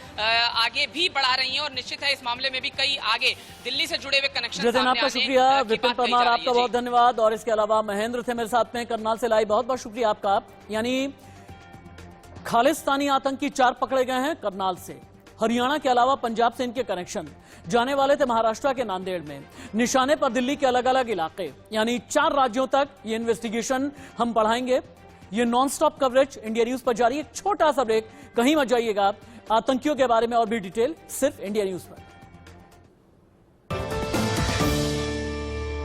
आगे भी बढ़ा रही है। और निश्चित है इस मामले में भी कई आगे दिल्ली से जुड़े हुए कनेक्शन आपका शुक्रिया विपिन परमार, आपका बहुत धन्यवाद। और इसके अलावा महेंद्र थे मेरे साथ में करनाल से लाइव, बहुत बहुत शुक्रिया आपका। यानी खालिस्तानी आतंकी 4 पकड़े गए हैं करनाल से। हरियाणा के अलावा पंजाब से इनके कनेक्शन, जाने वाले थे महाराष्ट्र के नांदेड़ में, निशाने पर दिल्ली के अलग अलग इलाके, यानी 4 राज्यों तक ये इन्वेस्टिगेशन हम बढ़ाएंगे। ये non stop coverage India news पर जारी है। एक छोटा सा ब्रेक, कहीं मत जाइएगा। आतंकियों के बारे में और भी डिटेल सिर्फ इंडिया न्यूज पर।